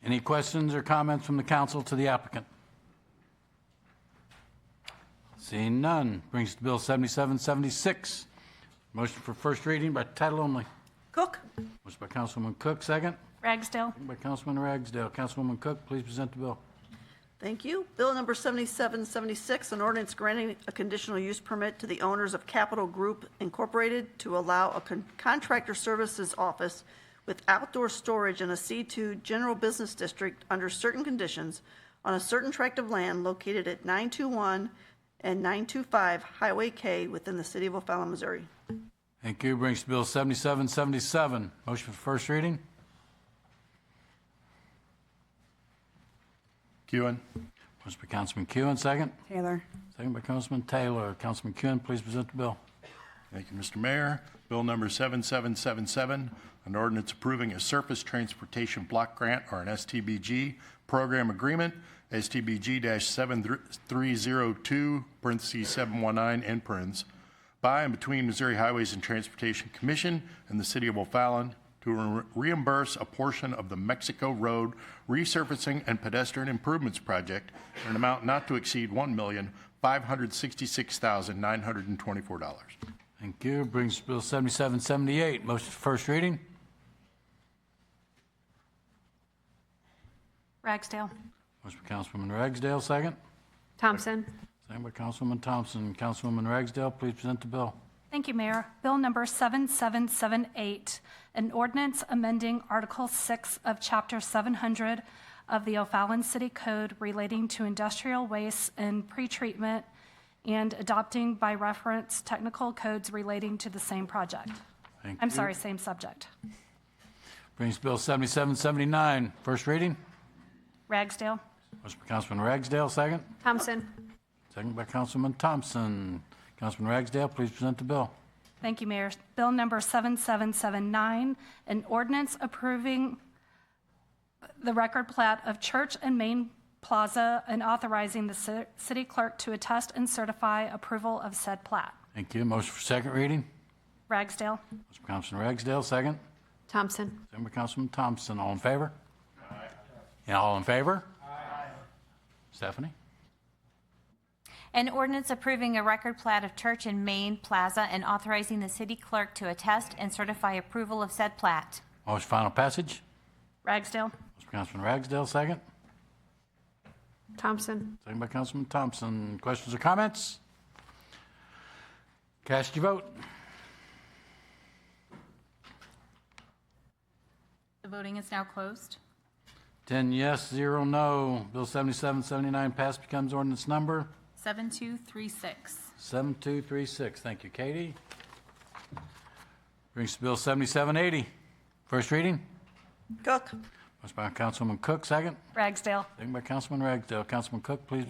Any questions or comments from the council to the applicant? Seeing none, brings us to Bill 7776. Motion for first reading by title only. Cook? Motion by Councilwoman Cook, second. Ragsdale. Second by Councilman Ragsdale. Councilwoman Cook, please present the bill. Thank you. Bill number 7776, an ordinance granting a conditional use permit to the owners of Capital Group Incorporated to allow a contractor services office with outdoor storage in a C2 general business district under certain conditions on a certain tract of land located at 921 and 925 Highway K within the city of O'Fallon, Missouri. Thank you. Brings us to Bill 7777. Motion for first reading. Kewen. Motion by Councilman Kewen, second. Taylor. Second by Councilman Taylor. Councilman Kewen, please present the bill. Thank you, Mr. Mayor. Bill number 7777, an ordinance approving a surface transportation block grant, or an STBG, program agreement, STBG-7302, parentheses 719, end parentheses, by and between Missouri Highways and Transportation Commission and the City of O'Fallon to reimburse a portion of the Mexico Road Resurfacing and Pedestrian Improvements Project in an amount not to exceed $1,566,924. Thank you. Brings us to Bill 7778. Motion for first reading. Ragsdale. Motion by Councilwoman Ragsdale, second. Thompson. Second by Councilwoman Thompson. Councilwoman Ragsdale, please present the bill. Thank you, Mayor. Bill number 7778, an ordinance amending Article 6 of Chapter 700 of the O'Fallon City Code relating to industrial waste and pretreatment and adopting by reference technical codes relating to the same project. I'm sorry, same subject. Brings Bill 7779. First reading. Ragsdale. Motion by Councilman Ragsdale, second. Thompson. Second by Councilman Thompson. Councilman Ragsdale, please present the bill. Thank you, Mayor. Bill number 7779, an ordinance approving the record plat of Church and Main Plaza and authorizing the city clerk to attest and certify approval of said plat. Thank you. Motion for second reading. Ragsdale. Motion by Councilman Ragsdale, second. Thompson. Second by Councilman Thompson. All in favor? Aye. Yeah, all in favor? Aye. Stephanie? An ordinance approving a record plat of Church and Main Plaza and authorizing the city clerk to attest and certify approval of said plat. Motion for final passage. Ragsdale. Motion by Councilman Ragsdale, second. Thompson. Second by Councilman Thompson. Questions or comments? Cast your vote. The voting is now closed. 10 yes, 0 no. Bill 7779 passed, becomes ordinance number 7236. 7236. Thank you, Katie. Brings to Bill 7780. First reading. Cook. Motion by Councilwoman Cook, second. Ragsdale. Second by Councilman Ragsdale. Councilman Cook, please,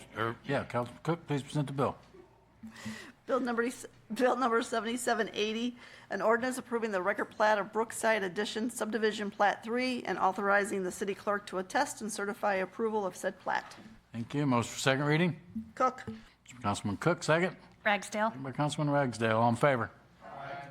Councilman Cook, please present the bill. Bill number 7780, an ordinance approving the record plat of Brookside Addition subdivision plat 3 and authorizing the city clerk to attest and certify approval of said plat. Thank you. Motion for second reading. Cook. Motion by Councilman Cook, second. Ragsdale. Second by Councilman Ragsdale. All in favor?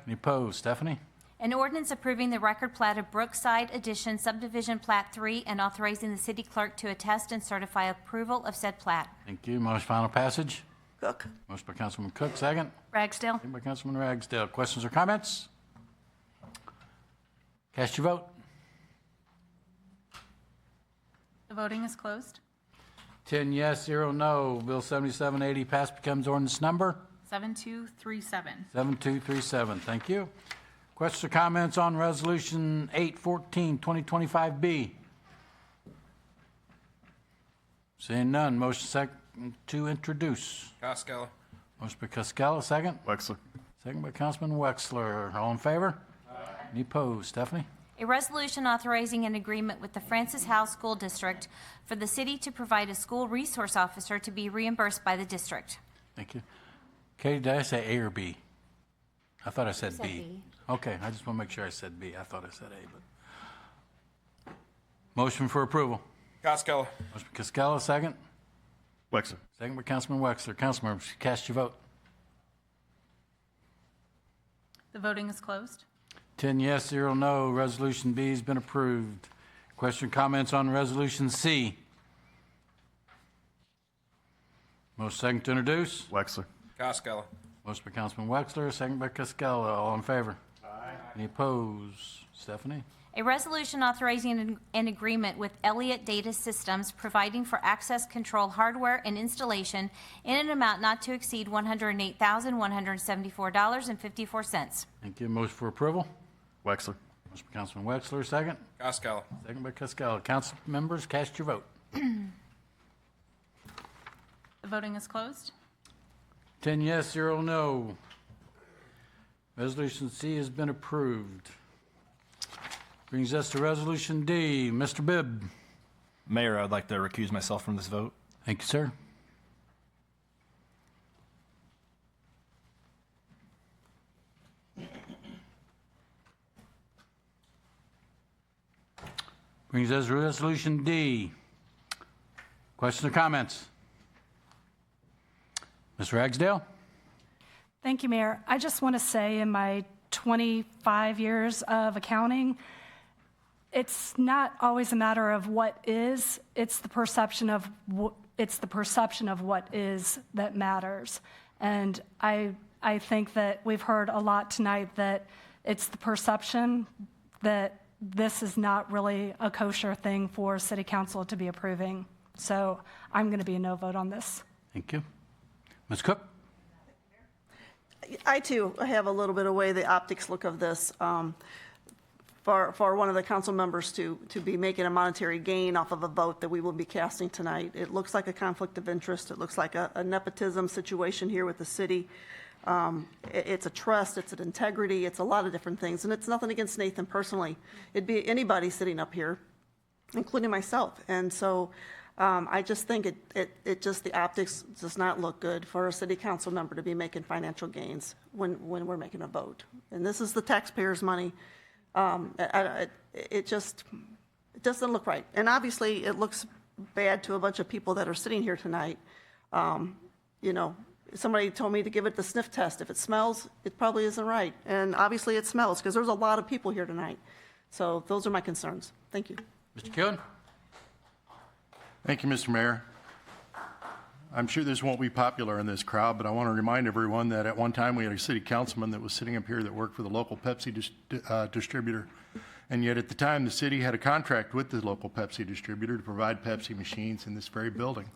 Any opposed? Stephanie? An ordinance approving the record plat of Brookside Addition subdivision plat 3 and authorizing the city clerk to attest and certify approval of said plat. Thank you. Motion for final passage. Cook. Motion by Councilman Cook, second. Ragsdale. Second by Councilman Ragsdale. Questions or comments? Cast your vote. The voting is closed. 10 yes, 0 no. Bill 7780 passed, becomes ordinance number 7237. 7237. Thank you. Questions or comments on Resolution 814, 2025B? Seeing none, motion second to introduce. Costello. Motion by Costello, second. Wexler. Second by Councilman Wexler. All in favor? Any opposed? Stephanie? A resolution authorizing an agreement with the Francis House School District for the city to provide a school resource officer to be reimbursed by the district. Thank you. Katie, did I say A or B? I thought I said said B. B. Okay, I just want to make sure I said B. I thought I said A, but. Motion for approval. Costello. Motion by Costello, second. Wexler. Second by Councilman Wexler. Councilmembers, cast your vote. The voting is closed. 10 yes, 0 no. Resolution B has been approved. Question or comments on Resolution C? Motion second to introduce. Wexler. Costello. Motion by Councilman Wexler, second by Costello. All in favor? Aye. Any opposed? Stephanie? A resolution authorizing an agreement with Elliott Data Systems providing for access control hardware and installation in an amount not to exceed $108,174.54. Thank you. Motion for approval. Wexler. Motion by Councilman Wexler, second. Costello. Second by Costello. Council members, cast your vote. The voting is closed. 10 yes, 0 no. Resolution C has been approved. Brings us to Resolution D. Mr. Bibb. Mayor, I'd like to recuse myself from this vote. Thank you, sir. Brings us to Resolution D. Questions or comments? Ms. Ragsdale? Thank you, Mayor. I just want to say in my 25 years of accounting, it's not always a matter of what is, it's the perception of what is that matters. And I think that we've heard a lot tonight that it's the perception that this is not really a kosher thing for City Council to be approving. So I'm going to be a no vote on this. Thank you. Ms. Cook? I too have a little bit of way the optics look of this. For one of the council members to be making a monetary gain off of a vote that we will be casting tonight. It looks like a conflict of interest. It looks like a nepotism situation here with the city. It's a trust, it's an integrity, it's a lot of different things. And it's nothing against Nathan personally. It'd be anybody sitting up here, including myself. And so I just think the optics does not look good for a city council member to be making financial gains when we're making a vote. And this is the taxpayers' money. It doesn't look right. And obviously it looks bad to a bunch of people that are sitting here tonight. Somebody told me to give it the sniff test. If it smells, it probably isn't right. And obviously it smells because there's a lot of people here tonight. So those are my concerns. Thank you. Mr. Kuhn? Thank you, Mr. Mayor. I'm sure this won't be popular in this crowd, but I want to remind everyone that at one time we had a city councilman that was sitting up here that worked for the local Pepsi distributor. And yet at the time, the city had a contract with the local Pepsi distributor to provide Pepsi machines in this very building.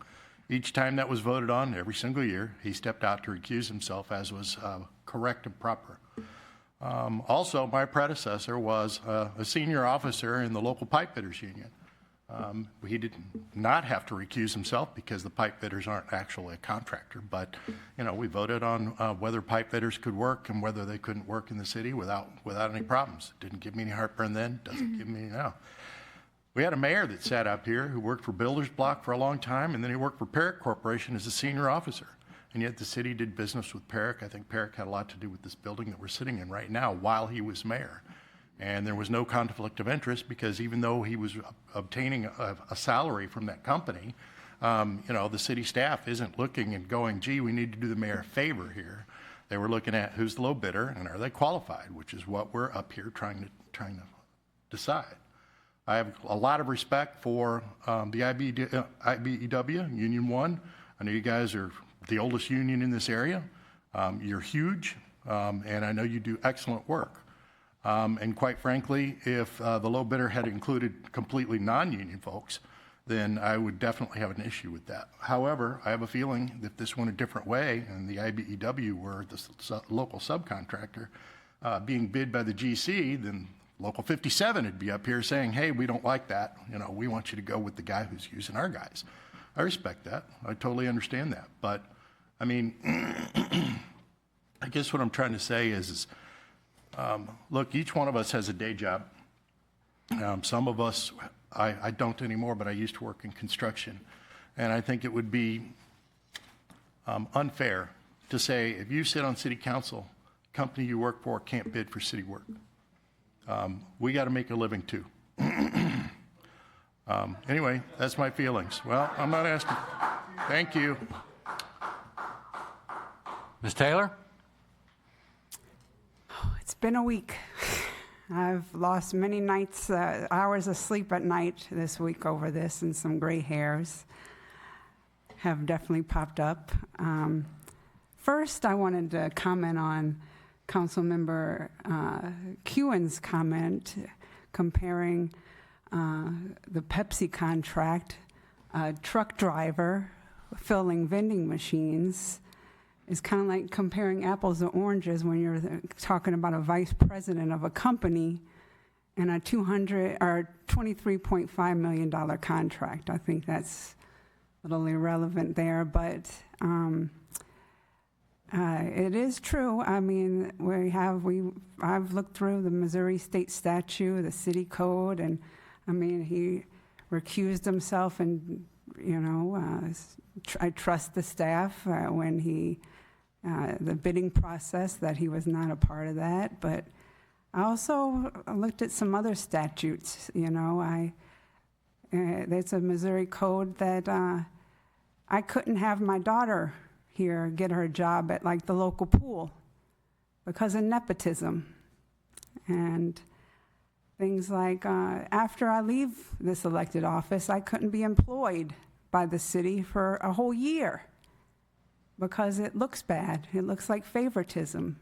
Each time that was voted on, every single year, he stepped out to recuse himself, as was correct and proper. Also, my predecessor was a senior officer in the local pipe fitters union. He did not have to recuse himself because the pipe fitters aren't actually a contractor, but we voted on whether pipe fitters could work and whether they couldn't work in the city without any problems. It didn't give me any heartburn then, doesn't give me any now. We had a mayor that sat up here who worked for Builders Block for a long time, and then he worked for Perrick Corporation as a senior officer. And yet the city did business with Perrick. I think Perrick had a lot to do with this building that we're sitting in right now while he was mayor. And there was no conflict of interest because even though he was obtaining a salary from that company, the city staff isn't looking and going, gee, we need to do the mayor a favor here. They were looking at who's the low bidder and are they qualified, which is what we're up here trying to decide. I have a lot of respect for the IBEW, Union 1. I know you guys are the oldest union in this area. You're huge, and I know you do excellent work. And quite frankly, if the low bidder had included completely non-union folks, then I would definitely have an issue with that. However, I have a feeling that if this went a different way and the IBEW were the local subcontractor being bid by the GC, then Local 57 would be up here saying, hey, we don't like that. We want you to go with the guy who's using our guys. I respect that. I totally understand that. But, I mean, I guess what I'm trying to say is look, each one of us has a day job. Some of us, I don't anymore, but I used to work in construction. And I think it would be unfair to say if you sit on city council, the company you work for can't bid for city work. We got to make a living too. Anyway, that's my feelings. Well, I'm not asking. Thank you. Ms. Taylor? It's been a week. I've lost many nights, hours of sleep at night this week over this, and some gray hairs have definitely popped up. First, I wanted to comment on Councilmember Kewen's comment comparing the Pepsi contract, a truck driver filling vending machines is kind of like comparing apples to oranges when you're talking about a vice president of a company and a $23.5 million contract. I think that's a little irrelevant there, but it is true. I mean, I've looked through the Missouri state statute, the city code, and I mean, he recused himself, and I trust the staff when the bidding process, that he was not a part of that. But I also looked at some other statutes. There's a Missouri code that I couldn't have my daughter here get her job at like the local pool because of nepotism and things like after I leave this elected office, I couldn't be employed by the city for a whole year because it looks bad. It looks like favoritism.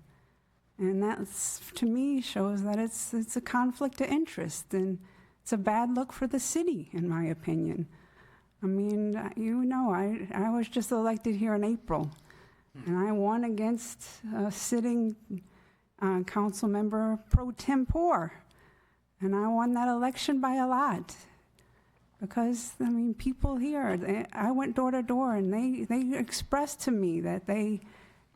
And that's, to me, shows that it's a conflict of interest, and it's a bad look for the city, in my opinion. I mean, I was just elected here in April, and I won against a sitting council member pro tempore, and I won that election by a lot. Because, I mean, people here, I went door to door, and they expressed to me that they,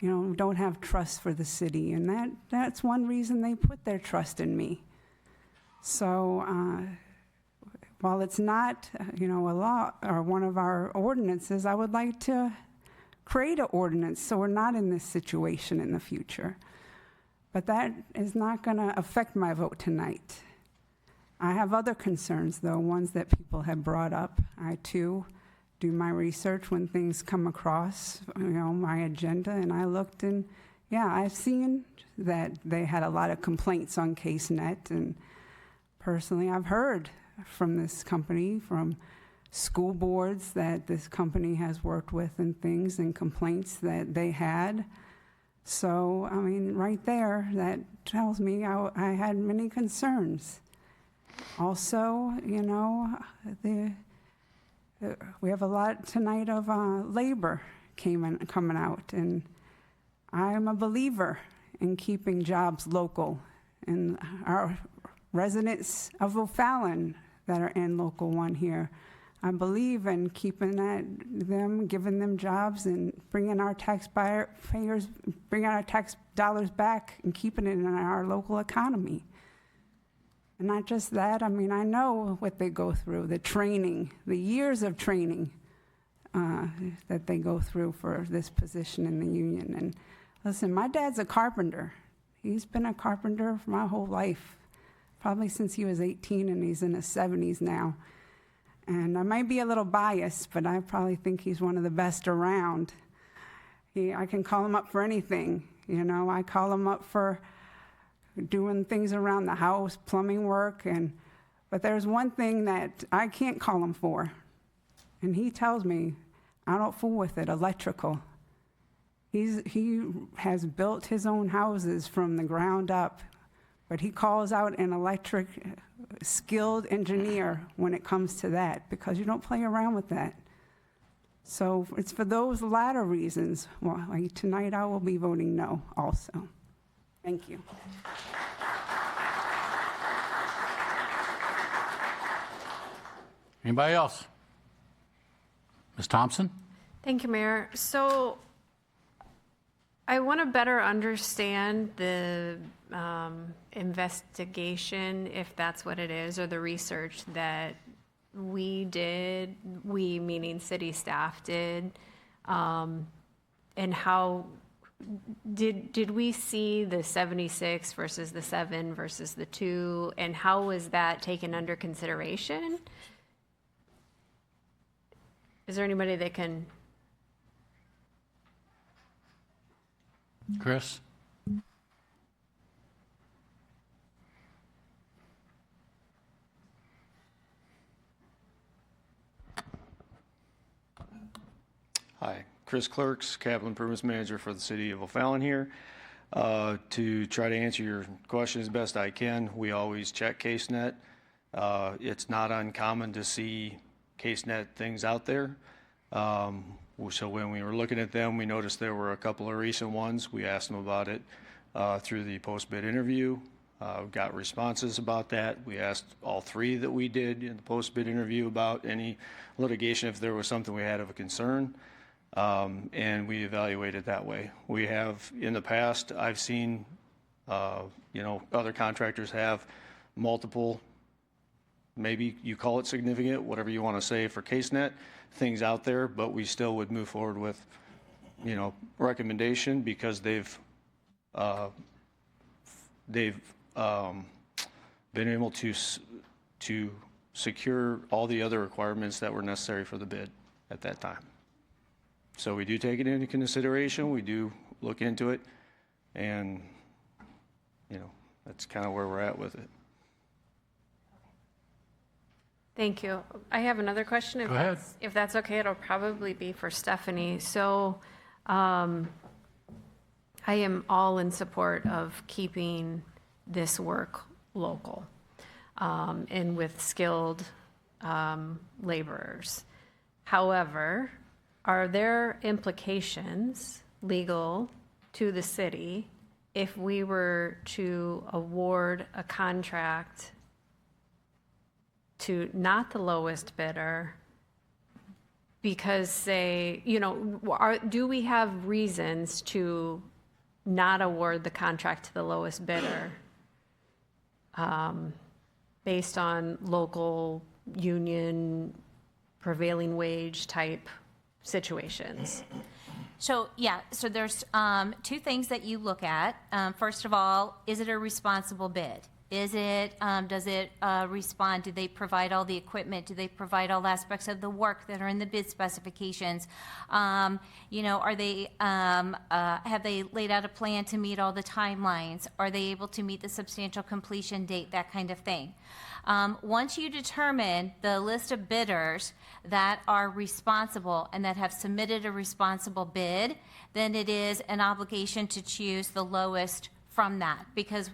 don't have trust for the city, and that's one reason they put their trust in me. So, while it's not, a law or one of our ordinances, I would like to create an ordinance so we're not in this situation in the future. But that is not going to affect my vote tonight. I have other concerns, though, ones that people have brought up. I, too, do my research when things come across, my agenda, and I looked, and, I've seen that they had a lot of complaints on CaseNet, and personally, I've heard from this company, from school boards that this company has worked with and things and complaints that they had. So, I mean, right there, that tells me I had many concerns. Also, you know, we have a lot tonight of labor coming out, and I'm a believer in keeping jobs local. And our residents of O'Fallon that are in Local 1 here, I believe in keeping giving them jobs and bringing our bringing our tax dollars back and keeping it in our local economy. And not just that, I mean, I know what they go through, the training, the years of training that they go through for this position in the union. And listen, my dad's a carpenter. He's been a carpenter for my whole life, probably since he was 18, and he's in his 70s now. And I might be a little biased, but I probably think he's one of the best around. I can call him up for anything. You know, I call him up for doing things around the house, plumbing work, but there's one thing that I can't call him for, and he tells me, I don't fool with it, electrical. He has built his own houses from the ground up, but he calls out an electric skilled engineer when it comes to that, because you don't play around with that. So it's for those latter reasons why tonight I will be voting no also. Thank you. Anybody else? Ms. Thompson? Thank you, Mayor. So I want to better understand the investigation, if that's what it is, or the research that we did, we meaning city staff did, and how did we see the 76 versus the 7 versus the 2, and how was that taken under consideration? Is there anybody that can? Chris? Hi, Chris Clerks, Capital Improvements Manager for the City of O'Fallon here. To try to answer your question as best I can, we always check CaseNet. It's not uncommon to see CaseNet things out there. So when we were looking at them, we noticed there were a couple of recent ones. We asked them about it through the post-bid interview. Got responses about that. We asked all 3 that we did in the post-bid interview about any litigation if there was something we had of a concern. And we evaluated that way. We have, in the past, I've seen, other contractors have multiple, maybe you call it significant, whatever you want to say for CaseNet, things out there, but we still would move forward with, recommendation because they've been able to secure all the other requirements that were necessary for the bid at that time. So we do take it into consideration. We do look into it, and that's kind of where we're at with it. Thank you. I have another question. Go ahead. If that's okay, it'll probably be for Stephanie. So I am all in support of keeping this work local and with skilled laborers. However, are there implications, legal, to the city if we were to award a contract to not the lowest bidder because, say, do we have reasons to not award the contract to the lowest bidder based on local union prevailing wage type situations? So there's 2 things that you look at. First of all, is it a responsible bid? Is it, does it respond? Do they provide all the equipment? Do they provide all aspects of the work that are in the bid specifications? You know, are they, have they laid out a plan to meet all the timelines? Are they able to meet the substantial completion date, that kind of thing? Once you determine the list of bidders that are responsible and that have submitted a responsible bid, then it is an obligation to choose the lowest from that, because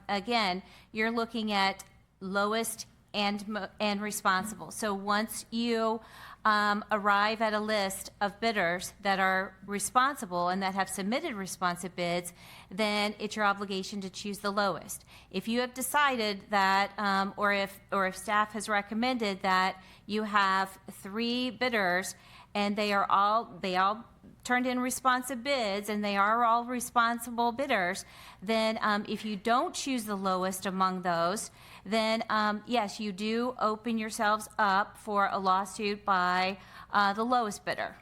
again, you're looking at lowest and responsible. So once you arrive at a list of bidders that are responsible and that have submitted responsive bids, then it's your obligation to choose the lowest. If you have decided that, or if staff has recommended that you have 3 bidders and they all turned in responsive bids and they are all responsible bidders, then if you don't choose the lowest among those, then yes, you do open yourselves up for a lawsuit by the lowest bidder.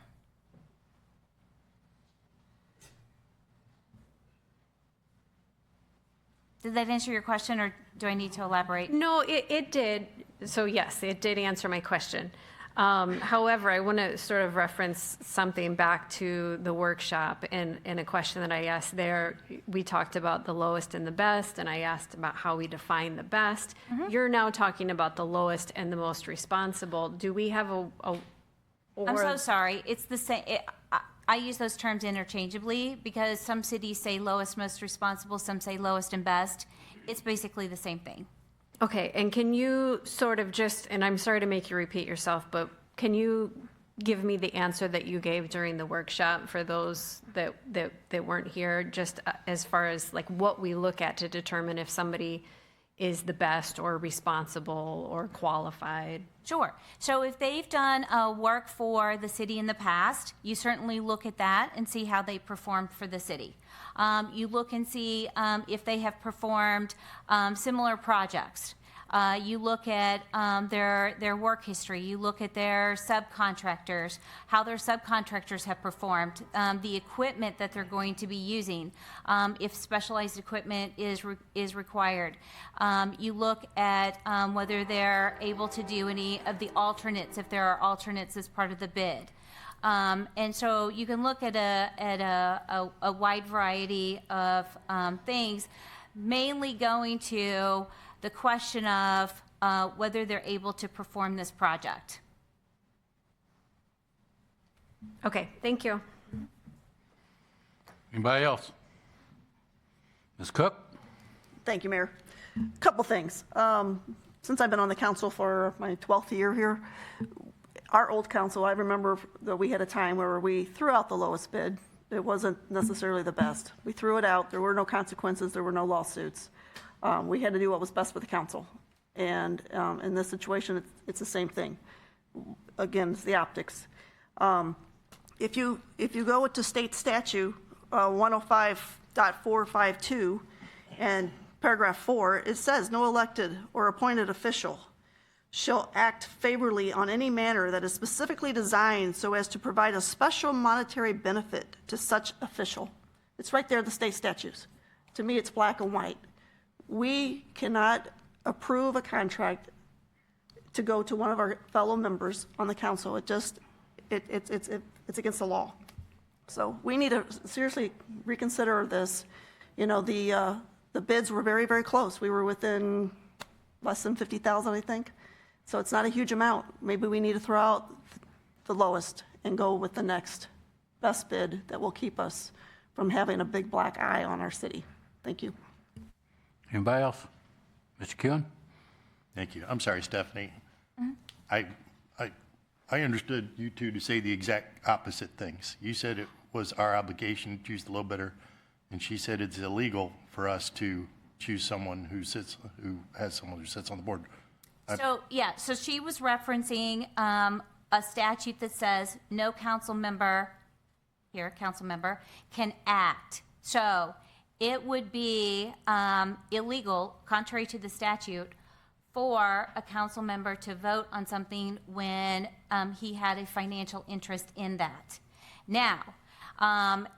Did that answer your question, or do I need to elaborate? No, it did. So yes, it did answer my question. However, I want to sort of reference something back to the workshop and a question that I asked there. We talked about the lowest and the best, and I asked about how we define the best. You're now talking about the lowest and the most responsible. Do we have I'm so sorry. It's the same. I use those terms interchangeably because some cities say lowest, most responsible, some say lowest and best. It's basically the same thing. Okay, and can you sort of just, and I'm sorry to make you repeat yourself, but can you give me the answer that you gave during the workshop for those that weren't here, just as far as like what we look at to determine if somebody is the best or responsible or qualified? Sure. So if they've done work for the city in the past, you certainly look at that and see how they performed for the city. You look and see if they have performed similar projects. You look at their work history. You look at their subcontractors, how their subcontractors have performed, the equipment that they're going to be using, if specialized equipment is required. You look at whether they're able to do any of the alternates, if there are alternates as part of the bid. And so you can look at a wide variety of things, mainly going to the question of whether they're able to perform this project. Okay, thank you. Anybody else? Ms. Cook? Thank you, Mayor. A couple things. Since I've been on the council for my 12th year here, our old council, I remember that we had a time where we threw out the lowest bid. It wasn't necessarily the best. We threw it out. There were no consequences. There were no lawsuits. We had to do what was best for the council. And in this situation, it's the same thing. Again, it's the optics. If you go to state statute 105.452 and paragraph 4, it says no elected or appointed official shall act favorably on any manner that is specifically designed so as to provide a special monetary benefit to such official. It's right there in the state statutes. To me, it's black and white. We cannot approve a contract to go to one of our fellow members on the council. It's against the law. So we need to seriously reconsider this. You know, the bids were very, very close. We were within less than 50,000, I think. So it's not a huge amount. Maybe we need to throw out the lowest and go with the next best bid that will keep us from having a big black eye on our city. Thank you. Anybody else? Mr. Kuhn? Thank you. I'm sorry, Stephanie. I understood you two to say the exact opposite things. You said it was our obligation to choose the low bidder, and she said it's illegal for us to choose someone who has someone who sits on the board. So she was referencing a statute that says no council member can act. So it would be illegal, contrary to the statute, for a council member to vote on something when he had a financial interest in that. Now,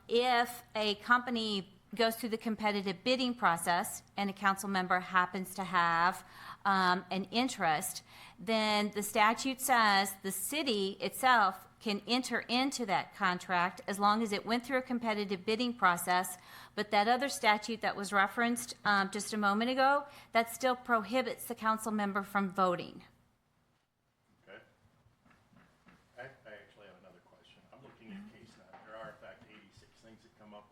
if a company goes through the competitive bidding process and a council member happens to have an interest, then the statute says the city itself can enter into that contract as long as it went through a competitive bidding process. But that other statute that was referenced just a moment ago, that still prohibits the council member from voting. Okay. I actually have another question. I'm looking at case now. There are, in fact, 86 things that come up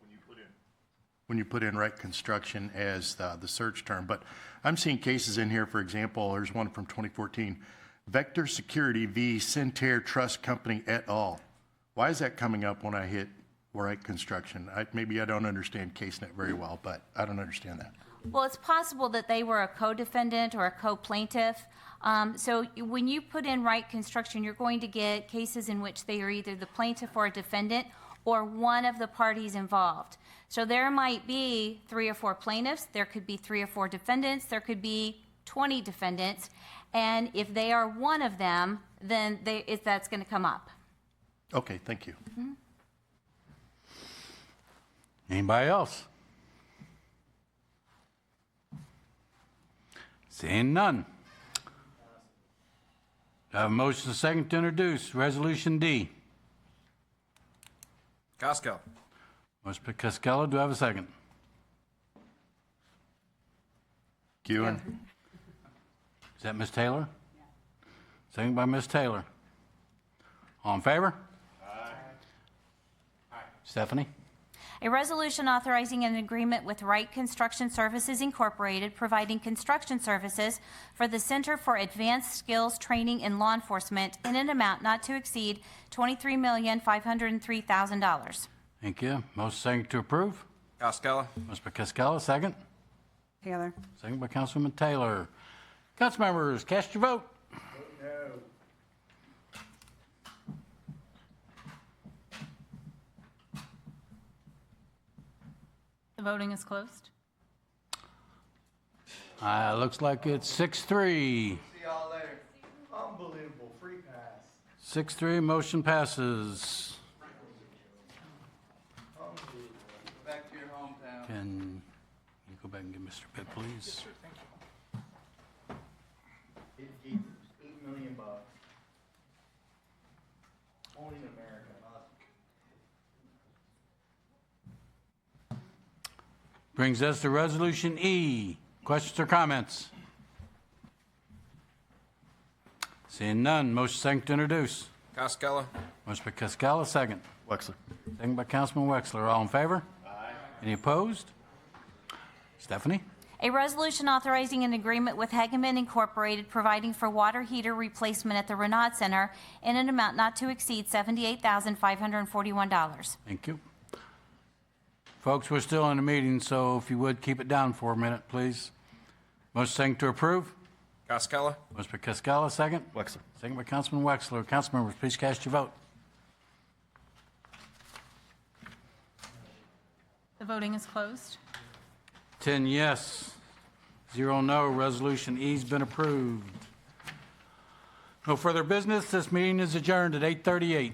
when you put in right construction as the search term. But I'm seeing cases in here, for example, there's one from 2014, Vector Security v. Centair Trust Company et al. Why is that coming up when I hit right construction? Maybe I don't understand CaseNet very well, but I don't understand that. Well, it's possible that they were a co-defendant or a co-plaintiff. So when you put in right construction, you're going to get cases in which they are either the plaintiff or a defendant or one of the parties involved. So there might be 3 or 4 plaintiffs, there could be 3 or 4 defendants, there could be 20 defendants, and if they are one of them, then that's going to come up. Okay, thank you. Mm-hmm. Anybody else? Seeing none. I have a motion second to introduce Resolution D. Costello. Motion by Costello. Do I have a second? Ewan. Is that Ms. Taylor? Second by Ms. Taylor. All in favor? Aye. Stephanie? A resolution authorizing an agreement with Wright Construction Services Incorporated, providing construction services for the Center for Advanced Skills Training in Law Enforcement in an amount not to exceed $23,503,000. Thank you. Motion second to approve. Costello. Motion by Costello. Second. Taylor. Second by Councilman Taylor. Council members, cast your vote. The voting is closed. Looks like it's 6-3. See y'all later. Unbelievable. Free pass. 6-3, motion passes. Unbelievable. Back to your hometown. Can you go back and give Mr. Pitt, please? Thank you. $8 million. Only in America. Brings us to Resolution E. Questions or comments? Seeing none, motion second to introduce. Costello. Motion by Costello, second. Wexler. Second by Councilman Wexler. All in favor? Aye. Any opposed? Stephanie? A resolution authorizing an agreement with Hegeman Incorporated, providing for water heater replacement at the Renaud Center in an amount not to exceed $78,541. Thank you. Folks, we're still in a meeting, so if you would, keep it down for a minute, please. Motion second to approve. Costello. Motion by Costello, second. Wexler. Second by Councilman Wexler. Council members, please cast your vote. The voting is closed. 10 yes, 0 no. Resolution E's been approved. No further business. This meeting is adjourned at 8:38.